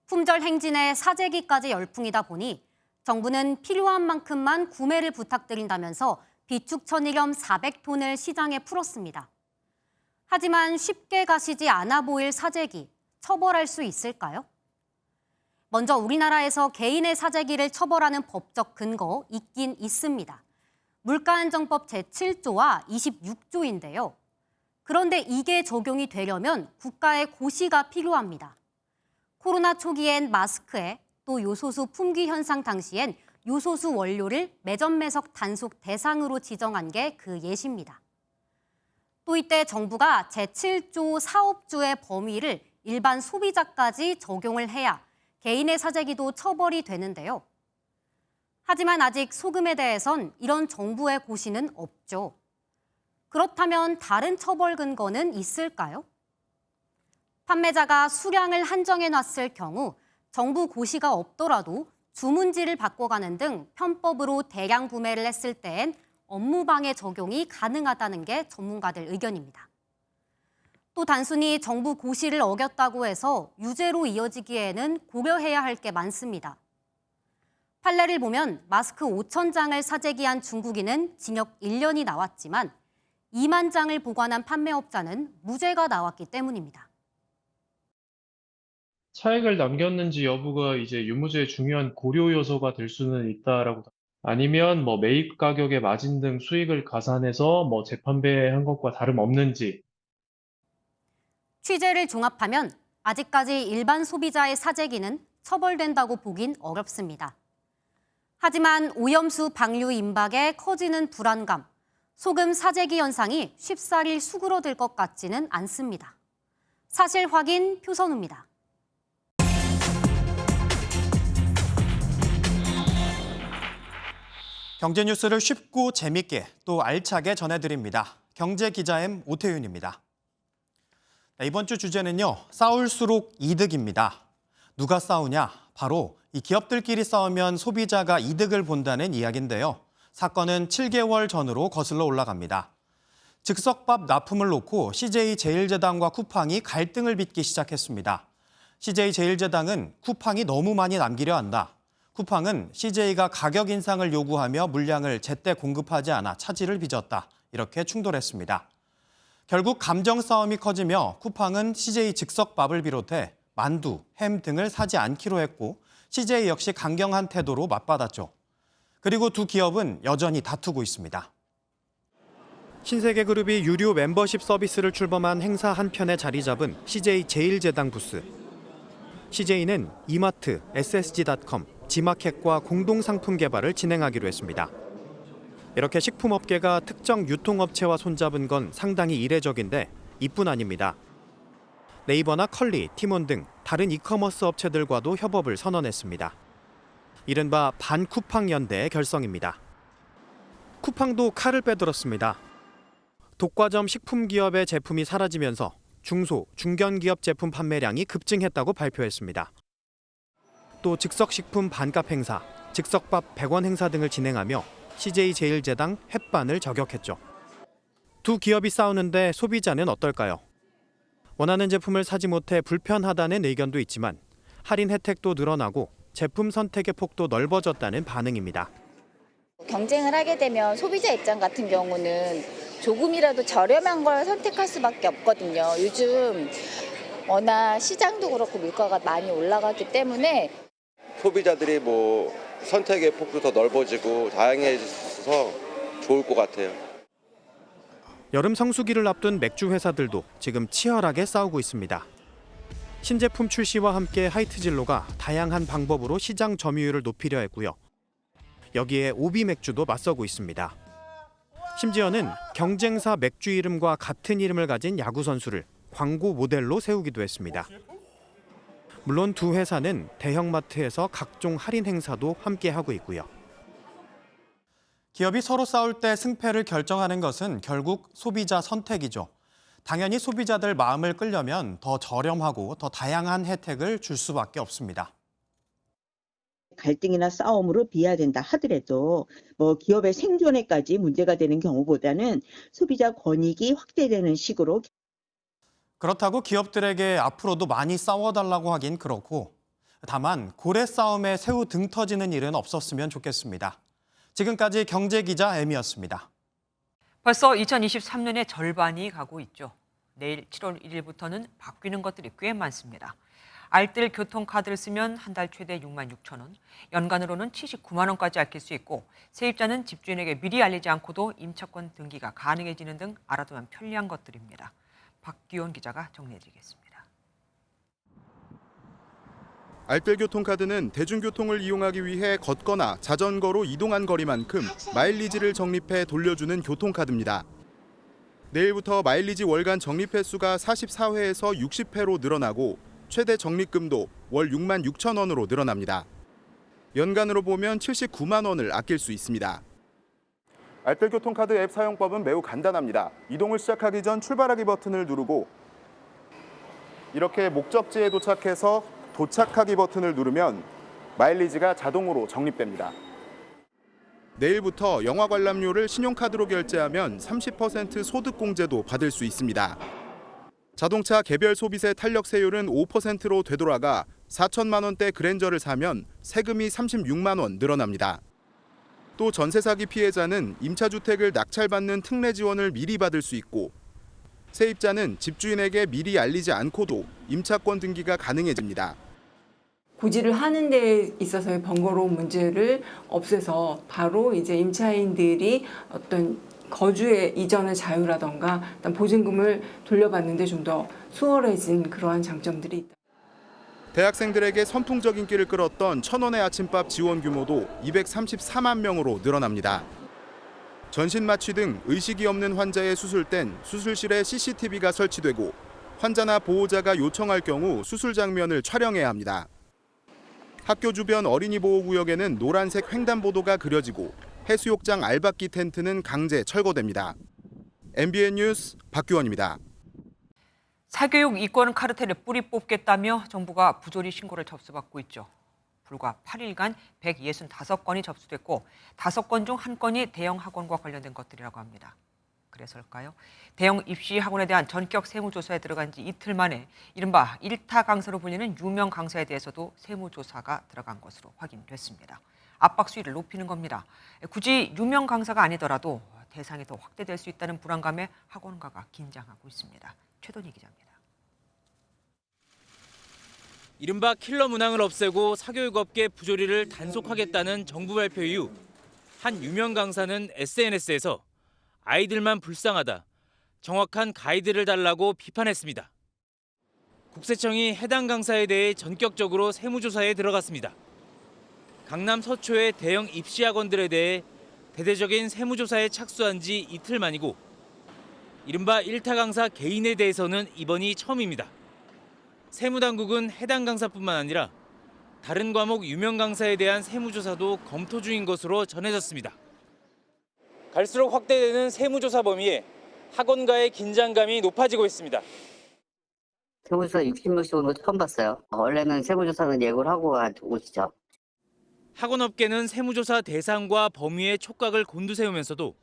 품절 행진에 사재기까지 열풍이다 보니 정부는 필요한 만큼만 구매를 부탁드린다면서 비축 천일염 400톤을 시장에 풀었습니다. 하지만 쉽게 가시지 않아 보일 사재기, 처벌할 수 있을까요? 먼저 우리나라에서 개인의 사재기를 처벌하는 법적 근거 있긴 있습니다. 물가안정법 제7조와 26조인데요. 그런데 이게 적용이 되려면 국가의 고시가 필요합니다. 코로나 초기엔 마스크에 또 요소수 품귀 현상 당시엔 요소수 원료를 매점매석 단속 대상으로 지정한 게 그 예시입니다. 또 이때 정부가 제7조 사업주의 범위를 일반 소비자까지 적용을 해야 개인의 사재기도 처벌이 되는데요. 하지만 아직 소금에 대해선 이런 정부의 고시는 없죠. 그렇다면 다른 처벌 근거는 있을까요? 판매자가 수량을 한정해놨을 경우 정부 고시가 없더라도 주문지를 바꿔가는 등 편법으로 대량 구매를 했을 때엔 업무방해 적용이 가능하다는 게 전문가들 의견입니다. 또 단순히 정부 고시를 어겼다고 해서 유죄로 이어지기에는 고려해야 할 게 많습니다. 판례를 보면 마스크 5,000장을 사재기한 중국인은 징역 1년이 나왔지만 2만 장을 보관한 판매업자는 무죄가 나왔기 때문입니다. 차액을 남겼는지 여부가 이제 유무죄의 중요한 고려 요소가 될 수는 있다라고. 아니면 매입 가격의 마진 등 수익을 가산해서 재판배한 것과 다름없는지. 취재를 종합하면 아직까지 일반 소비자의 사재기는 처벌된다고 보긴 어렵습니다. 하지만 오염수 방류 임박에 커지는 불안감, 소금 사재기 현상이 쉽사리 수그러들 것 같지는 않습니다. 사실 확인 표선우입니다. 경제 뉴스를 쉽고 재밌게 또 알차게 전해드립니다. 경제기자M 오태윤입니다. 이번 주 주제는요, 싸울수록 이득입니다. 누가 싸우냐? 바로 이 기업들끼리 싸우면 소비자가 이득을 본다는 이야기인데요. 사건은 7개월 전으로 거슬러 올라갑니다. 즉석밥 납품을 놓고 CJ제일제당과 쿠팡이 갈등을 빚기 시작했습니다. CJ제일제당은 쿠팡이 너무 많이 남기려 한다. 쿠팡은 CJ가 가격 인상을 요구하며 물량을 제때 공급하지 않아 차질을 빚었다. 이렇게 충돌했습니다. 결국 감정 싸움이 커지며 쿠팡은 CJ 즉석밥을 비롯해 만두, 햄 등을 사지 않기로 했고 CJ 역시 강경한 태도로 맞받았죠. 그리고 두 기업은 여전히 다투고 있습니다. 신세계그룹이 유료 멤버십 서비스를 출범한 행사 한편에 자리 잡은 CJ제일제당 부스. CJ는 이마트, SSG.com, 지마켓과 공동상품 개발을 진행하기로 했습니다. 이렇게 식품업계가 특정 유통업체와 손잡은 건 상당히 이례적인데 이뿐 아닙니다. 네이버나 컬리, 티몬 등 다른 이커머스 업체들과도 협업을 선언했습니다. 이른바 반쿠팡 연대의 결성입니다. 쿠팡도 칼을 빼들었습니다. 독과점 식품기업의 제품이 사라지면서 중소, 중견기업 제품 판매량이 급증했다고 발표했습니다. 또 즉석식품 반값 행사, 즉석밥 100원 행사 등을 진행하며 CJ제일제당 햇반을 저격했죠. 두 기업이 싸우는데 소비자는 어떨까요? 원하는 제품을 사지 못해 불편하다는 의견도 있지만 할인 혜택도 늘어나고 제품 선택의 폭도 넓어졌다는 반응입니다. 경쟁을 하게 되면 소비자 입장 같은 경우는 조금이라도 저렴한 걸 선택할 수밖에 없거든요. 요즘 워낙 시장도 그렇고 물가가 많이 올라가기 때문에 소비자들이 뭐 선택의 폭도 더 넓어지고 다양해져서 좋을 것 같아요. 여름 성수기를 앞둔 맥주 회사들도 지금 치열하게 싸우고 있습니다. 신제품 출시와 함께 하이트진로가 다양한 방법으로 시장 점유율을 높이려 했고요. 여기에 오비 맥주도 맞서고 있습니다. 심지어는 경쟁사 맥주 이름과 같은 이름을 가진 야구 선수를 광고 모델로 세우기도 했습니다. 물론 두 회사는 대형마트에서 각종 할인 행사도 함께 하고 있고요. 기업이 서로 싸울 때 승패를 결정하는 것은 결국 소비자 선택이죠. 당연히 소비자들 마음을 끌려면 더 저렴하고 더 다양한 혜택을 줄 수밖에 없습니다. 갈등이나 싸움으로 비화된다 하더라도 기업의 생존에까지 문제가 되는 경우보다는 소비자 권익이 확대되는 식으로. 그렇다고 기업들에게 앞으로도 많이 싸워달라고 하긴 그렇고 다만 고래 싸움에 새우 등 터지는 일은 없었으면 좋겠습니다. 지금까지 경제기자 M이었습니다. 벌써 2023년의 절반이 가고 있죠. 내일 7월 1일부터는 바뀌는 것들이 꽤 많습니다. 알뜰 교통카드를 쓰면 한 달 최대 66,000원, 연간으로는 79만 원까지 아낄 수 있고 세입자는 집주인에게 미리 알리지 않고도 임차권 등기가 가능해지는 등 알아두면 편리한 것들입니다. 박규원 기자가 정리해드리겠습니다. 알뜰 교통카드는 대중교통을 이용하기 위해 걷거나 자전거로 이동한 거리만큼 마일리지를 적립해 돌려주는 교통카드입니다. 내일부터 마일리지 월간 적립 횟수가 44회에서 60회로 늘어나고 최대 적립금도 월 6만 6천 원으로 늘어납니다. 연간으로 보면 79만 원을 아낄 수 있습니다. 알뜰 교통카드 앱 사용법은 매우 간단합니다. 이동을 시작하기 전 출발하기 버튼을 누르고 이렇게 목적지에 도착해서 도착하기 버튼을 누르면 마일리지가 자동으로 적립됩니다. 내일부터 영화 관람료를 신용카드로 결제하면 30% 소득공제도 받을 수 있습니다. 자동차 개별 소비세 탄력세율은 5%로 되돌아가 4천만 원대 그랜저를 사면 세금이 36만 원 늘어납니다. 또 전세 사기 피해자는 임차주택을 낙찰받는 특례 지원을 미리 받을 수 있고 세입자는 집주인에게 미리 알리지 않고도 임차권 등기가 가능해집니다. 고지를 하는 데 있어서의 번거로운 문제를 없애서 바로 이제 임차인들이 어떤 거주의 이전의 자유라던가 일단 보증금을 돌려받는데 좀 더 수월해진 그러한 장점들이 있다. 대학생들에게 선풍적 인기를 끌었던 1,000원의 아침밥 지원 규모도 234만 명으로 늘어납니다. 전신 마취 등 의식이 없는 환자의 수술 땐 수술실에 CCTV가 설치되고 환자나 보호자가 요청할 경우 수술 장면을 촬영해야 합니다. 학교 주변 어린이 보호구역에는 노란색 횡단보도가 그려지고 해수욕장 알박기 텐트는 강제 철거됩니다. MBN 뉴스 박규원입니다. 사교육 이권 카르텔을 뿌리 뽑겠다며 정부가 부조리 신고를 접수받고 있죠. 불과 8일간 165건이 접수됐고 5건 중 1건이 대형 학원과 관련된 것들이라고 합니다. 그래서일까요? 대형 입시 학원에 대한 전격 세무조사에 들어간 지 이틀 만에 이른바 일타 강사로 불리는 유명 강사에 대해서도 세무조사가 들어간 것으로 확인됐습니다. 압박 수위를 높이는 겁니다. 굳이 유명 강사가 아니더라도 대상이 더 확대될 수 있다는 불안감에 학원가가 긴장하고 있습니다. 최돈희 기자입니다. 이른바 킬러 문항을 없애고 사교육업계 부조리를 단속하겠다는 정부 발표 이후 한 유명 강사는 SNS에서 아이들만 불쌍하다, 정확한 가이드를 달라고 비판했습니다. 국세청이 해당 강사에 대해 전격적으로 세무조사에 들어갔습니다. 강남 서초의 대형 입시학원들에 대해 대대적인 세무조사에 착수한 지 이틀 만이고 이른바 일타 강사 개인에 대해서는 이번이 처음입니다. 세무당국은 해당 강사뿐만 아니라 다른 과목 유명 강사에 대한 세무조사도 검토 중인 것으로 전해졌습니다. 갈수록 확대되는 세무조사 범위에 학원가의 긴장감이 높아지고 있습니다. 세무조사 60명씩 오는 거 처음 봤어요. 원래는 세무조사는 예고를 하고 오시죠. 학원업계는 세무조사 대상과 범위의 촉각을 곤두세우면서도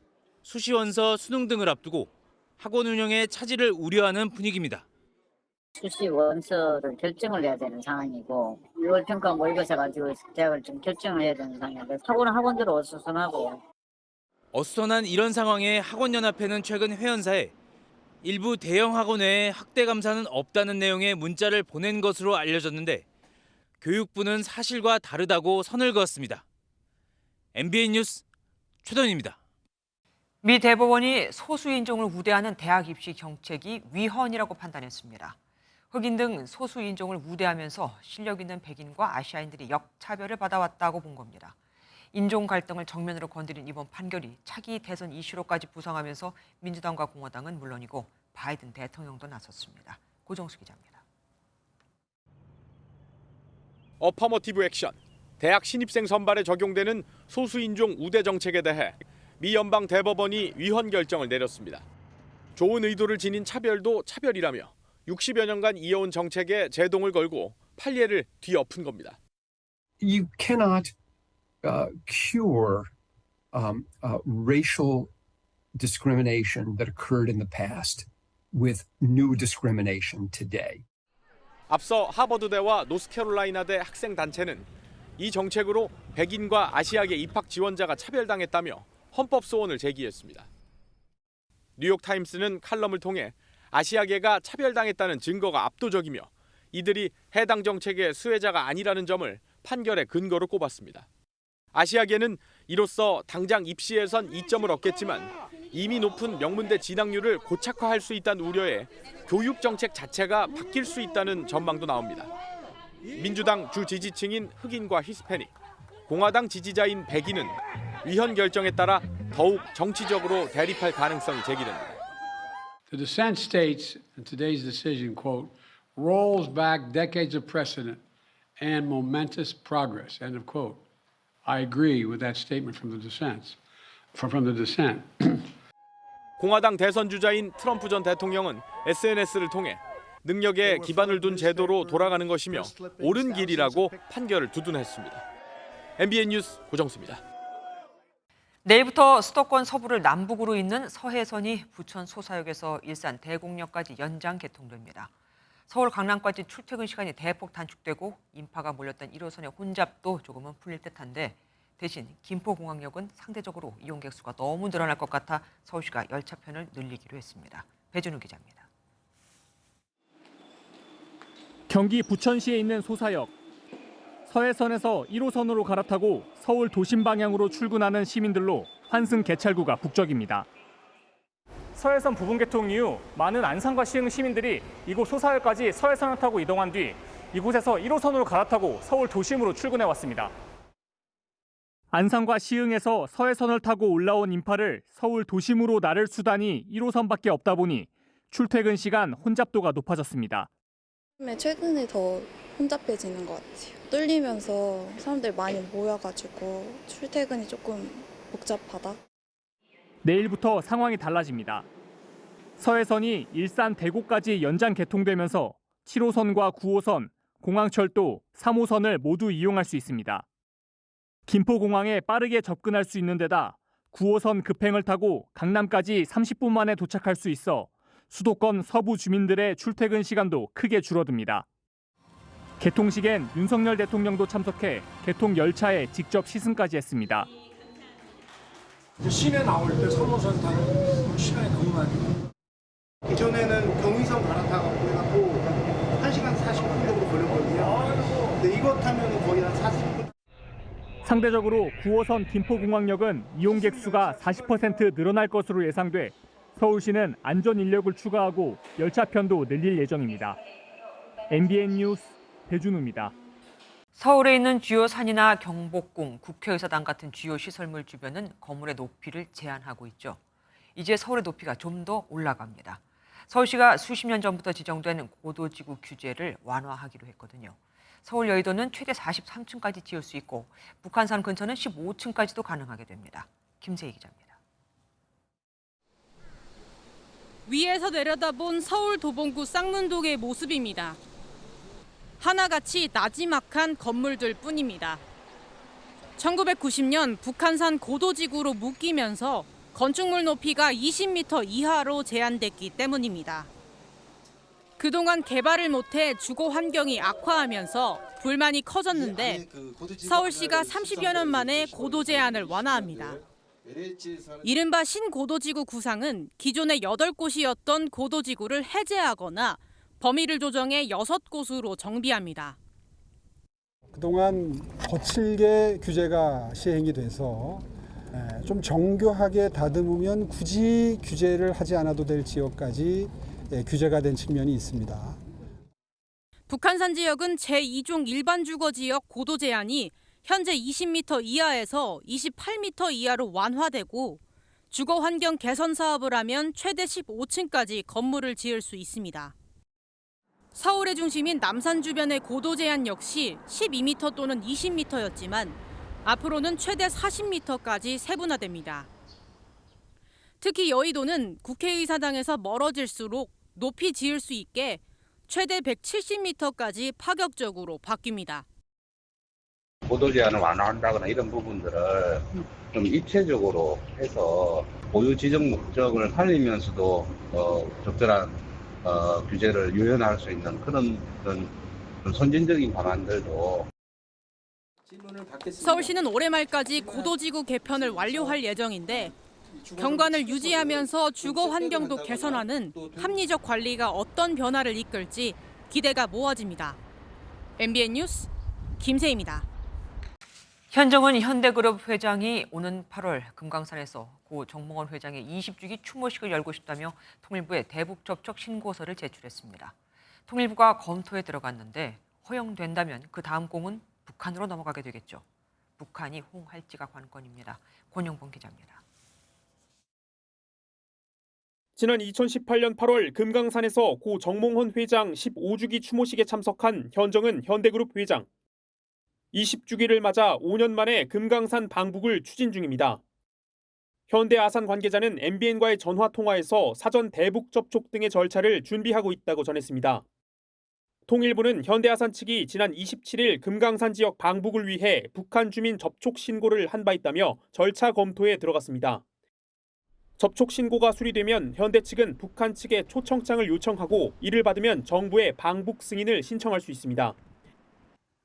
수시원서, 수능 등을 앞두고 학원 운영에 차질을 우려하는 분위기입니다. 수시 원서를 결정을 해야 되는 상황이고 6월 평가 모의고사 가지고 대학을 좀 결정을 해야 되는 상황인데 사고는 학원대로 어수선하고. 어수선한 이런 상황에 학원연합회는 최근 회원사에 일부 대형 학원 외에 학대 감사는 없다는 내용의 문자를 보낸 것으로 알려졌는데 교육부는 사실과 다르다고 선을 그었습니다. MBN 뉴스 최동입니다. 미 대법원이 소수 인종을 우대하는 대학 입시 정책이 위헌이라고 판단했습니다. 흑인 등 소수 인종을 우대하면서 실력 있는 백인과 아시아인들이 역차별을 받아왔다고 본 겁니다. 인종 갈등을 정면으로 건드린 이번 판결이 차기 대선 이슈로까지 부상하면서 민주당과 공화당은 물론이고 바이든 대통령도 나섰습니다. 고정수 기자입니다. 어퍼머티브 액션, 대학 신입생 선발에 적용되는 소수인종 우대 정책에 대해 미 연방 대법원이 위헌 결정을 내렸습니다. 좋은 의도를 지닌 차별도 차별이라며 60여 년간 이어온 정책에 제동을 걸고 판례를 뒤엎은 겁니다. You cannot cure racial discrimination that occurred in the past with new discrimination today. 앞서 하버드대와 노스캐롤라이나대 학생단체는 이 정책으로 백인과 아시아계 입학 지원자가 차별당했다며 헌법 소원을 제기했습니다. 뉴욕타임스는 칼럼을 통해 아시아계가 차별당했다는 증거가 압도적이며 이들이 해당 정책의 수혜자가 아니라는 점을 판결의 근거로 꼽았습니다. 아시아계는 이로써 당장 입시에선 이점을 얻겠지만 이미 높은 명문대 진학률을 고착화할 수 있다는 우려에 교육 정책 자체가 바뀔 수 있다는 전망도 나옵니다. 민주당 주 지지층인 흑인과 히스패닉, 공화당 지지자인 백인은 위헌 결정에 따라 더욱 정치적으로 대립할 가능성이 제기됩니다. The dissent states in today's decision, quote, rolls back decades of precedent and momentous progress, end of quote. I agree with that statement from the dissent. 공화당 대선 주자인 트럼프 전 대통령은 SNS를 통해 능력에 기반을 둔 제도로 돌아가는 것이며 옳은 길이라고 판결을 두둔했습니다. MBN 뉴스 고정수입니다. 내일부터 수도권 서부를 남북으로 잇는 서해선이 부천 소사역에서 일산 대곡역까지 연장 개통됩니다. 서울 강남까지 출퇴근 시간이 대폭 단축되고 인파가 몰렸던 1호선의 혼잡도 조금은 풀릴 듯한데 대신 김포공항역은 상대적으로 이용객 수가 너무 늘어날 것 같아 서울시가 열차편을 늘리기로 했습니다. 배준우 기자입니다. 경기 부천시에 있는 소사역. 서해선에서 1호선으로 갈아타고 서울 도심 방향으로 출근하는 시민들로 환승 개찰구가 북적입니다. 서해선 부분 개통 이후 많은 안산과 시흥 시민들이 이곳 소사역까지 서해선을 타고 이동한 뒤 이곳에서 1호선으로 갈아타고 서울 도심으로 출근해 왔습니다. 안산과 시흥에서 서해선을 타고 올라온 인파를 서울 도심으로 나를 수단이 1호선밖에 없다 보니 출퇴근 시간 혼잡도가 높아졌습니다. 최근에 더 혼잡해지는 것 같아요. 뚫리면서 사람들 많이 모여가지고 출퇴근이 조금 복잡하다. 내일부터 상황이 달라집니다. 서해선이 일산 대구까지 연장 개통되면서 7호선과 9호선, 공항철도, 3호선을 모두 이용할 수 있습니다. 김포공항에 빠르게 접근할 수 있는 데다 9호선 급행을 타고 강남까지 30분 만에 도착할 수 있어 수도권 서부 주민들의 출퇴근 시간도 크게 줄어듭니다. 개통식엔 윤석열 대통령도 참석해 개통 열차에 직접 시승까지 했습니다. 시내 나올 때 3호선 타는 시간이 너무 많이. 이전에는 경의선 갈아타고 해갖고 1시간 40분 정도 걸렸거든요. 근데 이거 타면 거의 한 40분. 상대적으로 9호선 김포공항역은 이용객 수가 40% 늘어날 것으로 예상돼 서울시는 안전 인력을 추가하고 열차편도 늘릴 예정입니다. MBN 뉴스 배준우입니다. 서울에 있는 주요 산이나 경복궁, 국회의사당 같은 주요 시설물 주변은 건물의 높이를 제한하고 있죠. 이제 서울의 높이가 좀 더 올라갑니다. 서울시가 수십 년 전부터 지정된 고도지구 규제를 완화하기로 했거든요. 서울 여의도는 최대 43층까지 지을 수 있고 북한산 근처는 15층까지도 가능하게 됩니다. 김세희 기자입니다. 위에서 내려다본 서울 도봉구 쌍문동의 모습입니다. 하나같이 나지막한 건물들 뿐입니다. 1990년 북한산 고도지구로 묶이면서 건축물 높이가 20m 이하로 제한됐기 때문입니다. 그동안 개발을 못해 주거 환경이 악화하면서 불만이 커졌는데 서울시가 30여 년 만에 고도 제한을 완화합니다. 이른바 신고도지구 구상은 기존의 8곳이었던 고도지구를 해제하거나 범위를 조정해 6곳으로 정비합니다. 그동안 거칠게 규제가 시행이 돼서 좀 정교하게 다듬으면 굳이 규제를 하지 않아도 될 지역까지 규제가 된 측면이 있습니다. 북한산 지역은 제2종 일반 주거 지역 고도 제한이 현재 20m 이하에서 28m 이하로 완화되고 주거 환경 개선 사업을 하면 최대 15층까지 건물을 지을 수 있습니다. 서울의 중심인 남산 주변의 고도 제한 역시 12m 또는 20m였지만 앞으로는 최대 40m까지 세분화됩니다. 특히 여의도는 국회의사당에서 멀어질수록 높이 지을 수 있게 최대 170m까지 파격적으로 바뀝니다. 고도 제한을 완화한다거나 이런 부분들을 좀 입체적으로 해서 보유 지정 목적을 살리면서도 적절한 규제를 유연할 수 있는 그런 선진적인 방안들도. 서울시는 올해 말까지 고도지구 개편을 완료할 예정인데 경관을 유지하면서 주거 환경도 개선하는 합리적 관리가 어떤 변화를 이끌지 기대가 모아집니다. MBN 뉴스 김세희입니다. 현정은 현대그룹 회장이 오는 8월 금강산에서 고 정몽원 회장의 20주기 추모식을 열고 싶다며 통일부에 대북 접촉 신고서를 제출했습니다. 통일부가 검토에 들어갔는데 허용된다면 그 다음 공은 북한으로 넘어가게 되겠죠. 북한이 호응할지가 관건입니다. 권영봉 기자입니다. 지난 2018년 8월 금강산에서 고 정몽원 회장 15주기 추모식에 참석한 현정은 현대그룹 회장. 20주기를 맞아 5년 만에 금강산 방북을 추진 중입니다. 현대아산 관계자는 MBN과의 전화 통화에서 사전 대북 접촉 등의 절차를 준비하고 있다고 전했습니다. 통일부는 현대아산 측이 지난 27일 금강산 지역 방북을 위해 북한 주민 접촉 신고를 한 바 있다며 절차 검토에 들어갔습니다. 접촉 신고가 수리되면 현대 측은 북한 측에 초청장을 요청하고 이를 받으면 정부에 방북 승인을 신청할 수 있습니다.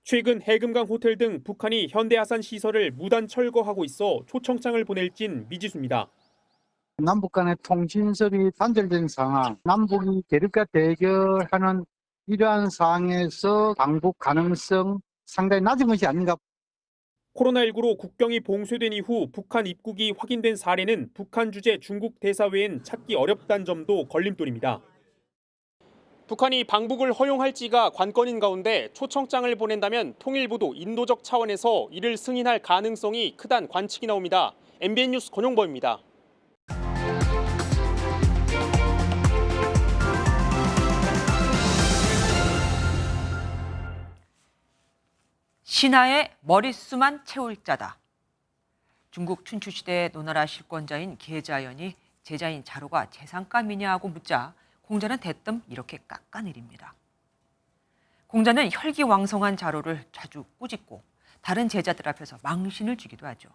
최근 해금강 호텔 등 북한이 현대아산 시설을 무단 철거하고 있어 초청장을 보낼진 미지수입니다. 남북 간의 통신설이 단절된 상황, 남북이 대립과 대결하는 이러한 상황에서 방북 가능성 상당히 낮은 것이 아닌가. 코로나19로 국경이 봉쇄된 이후 북한 입국이 확인된 사례는 북한 주재 중국 대사 외엔 찾기 어렵다는 점도 걸림돌입니다. 북한이 방북을 허용할지가 관건인 가운데 초청장을 보낸다면 통일부도 인도적 차원에서 이를 승인할 가능성이 크다는 관측이 나옵니다. MBN 뉴스 권용범입니다. 신하의 머릿수만 채울 자다. 중국 춘추시대의 노나라 실권자인 계자연이 제자인 자로가 재상감이냐 하고 묻자 공자는 대뜸 이렇게 깎아내립니다. 공자는 혈기왕성한 자로를 자주 꾸짖고 다른 제자들 앞에서 망신을 주기도 하죠.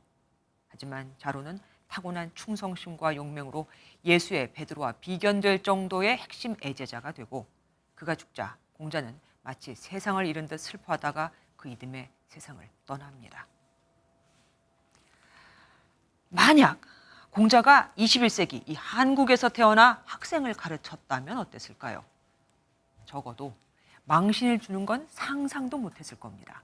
하지만 자로는 타고난 충성심과 용맹으로 예수의 베드로와 비견될 정도의 핵심 애제자가 되고 그가 죽자 공자는 마치 세상을 잃은 듯 슬퍼하다가 그 이듬해 세상을 떠납니다. 만약 공자가 21세기 이 한국에서 태어나 학생을 가르쳤다면 어땠을까요? 적어도 망신을 주는 건 상상도 못했을 겁니다.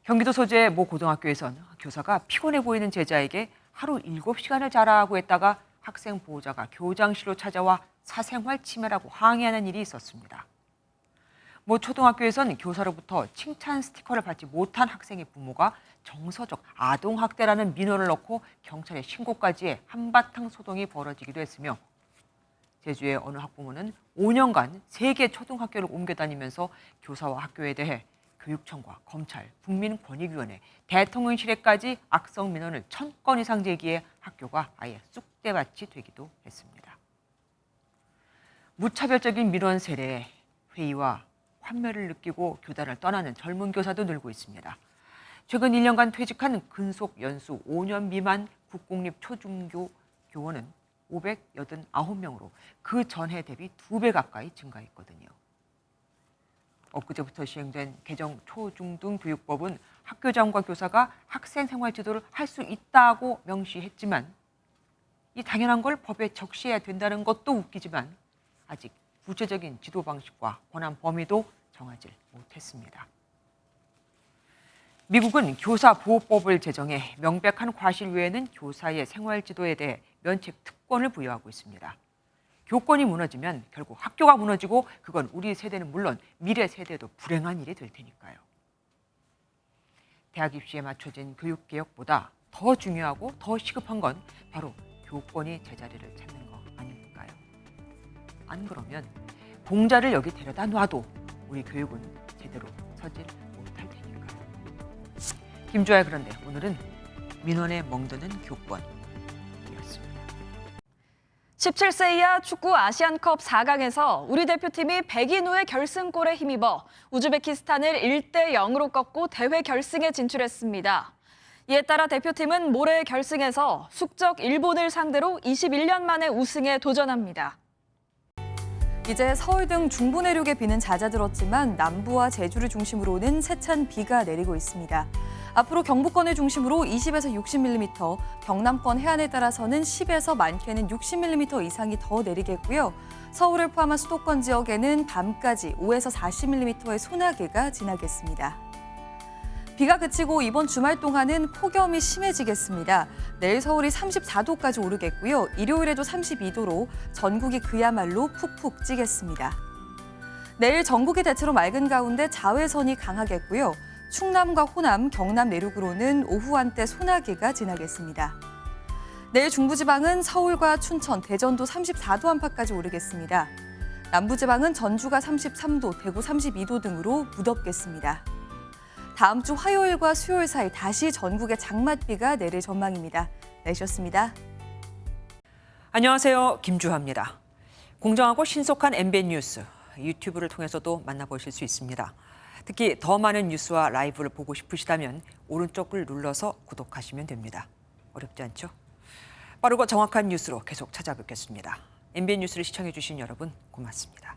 경기도 소재의 모 고등학교에선 교사가 피곤해 보이는 제자에게 하루 7시간을 자라고 했다가 학생 보호자가 교장실로 찾아와 사생활 침해라고 항의하는 일이 있었습니다. 모 초등학교에선 교사로부터 칭찬 스티커를 받지 못한 학생의 부모가 정서적 아동학대라는 민원을 넣고 경찰에 신고까지 해 한바탕 소동이 벌어지기도 했으며 제주의 어느 학부모는 5년간 3개 초등학교를 옮겨 다니면서 교사와 학교에 대해 교육청과 검찰, 국민권익위원회, 대통령실에까지 악성 민원을 1000건 이상 제기해 학교가 아예 쑥대밭이 되기도 했습니다. 무차별적인 민원 세례에 회의와 환멸을 느끼고 교단을 떠나는 젊은 교사도 늘고 있습니다. 최근 1년간 퇴직한 근속 연수 5년 미만 국공립 초중교 교원은 589명으로 그 전해 대비 2배 가까이 증가했거든요. 엊그제부터 시행된 개정 초중등 교육법은 학교장과 교사가 학생 생활 지도를 할 수 있다고 명시했지만 이 당연한 걸 법에 적시해야 된다는 것도 웃기지만 아직 구체적인 지도 방식과 권한 범위도 정하지 못했습니다. 미국은 교사보호법을 제정해 명백한 과실 외에는 교사의 생활 지도에 대해 면책 특권을 부여하고 있습니다. 교권이 무너지면 결국 학교가 무너지고 그건 우리 세대는 물론 미래 세대도 불행한 일이 될 테니까요. 대학 입시에 맞춰진 교육개혁보다 더 중요하고 더 시급한 건 바로 교권이 제자리를 찾는 거 아닐까요? 안 그러면 공자를 여기 데려다 놔도 우리 교육은 제대로 서질 못할 테니까요. 김주아의 그런데 오늘은 민원에 멍드는 교권이었습니다. 17세 이하 축구 아시안컵 4강에서 우리 대표팀이 백인우의 결승골에 힘입어 우즈베키스탄을 1대0으로 꺾고 대회 결승에 진출했습니다. 이에 따라 대표팀은 모레 결승에서 숙적 일본을 상대로 21년 만에 우승에 도전합니다. 이제 서울 등 중부 내륙에 비는 잦아들었지만 남부와 제주를 중심으로는 세찬 비가 내리고 있습니다. 앞으로 경부권을 중심으로 20에서 60mm, 경남권 해안에 따라서는 10에서 많게는 60mm 이상이 더 내리겠고요. 서울을 포함한 수도권 지역에는 밤까지 5에서 40mm의 소나기가 지나겠습니다. 비가 그치고 이번 주말 동안은 폭염이 심해지겠습니다. 내일 서울이 34도까지 오르겠고요. 일요일에도 32도로 전국이 그야말로 푹푹 찌겠습니다. 내일 전국이 대체로 맑은 가운데 자외선이 강하겠고요. 충남과 호남, 경남 내륙으로는 오후 한때 소나기가 지나겠습니다. 내일 중부지방은 서울과 춘천, 대전도 34도 안팎까지 오르겠습니다. 남부지방은 전주가 33도, 대구 32도 등으로 무덥겠습니다. 다음 주 화요일과 수요일 사이 다시 전국에 장맛비가 내릴 전망입니다. 날씨였습니다. 안녕하세요. 김주하입니다. 공정하고 신속한 MBN 뉴스, 유튜브를 통해서도 만나보실 수 있습니다. 특히 더 많은 뉴스와 라이브를 보고 싶으시다면 오른쪽을 눌러서 구독하시면 됩니다. 어렵지 않죠? 빠르고 정확한 뉴스로 계속 찾아뵙겠습니다. MBN 뉴스를 시청해 주신 여러분 고맙습니다.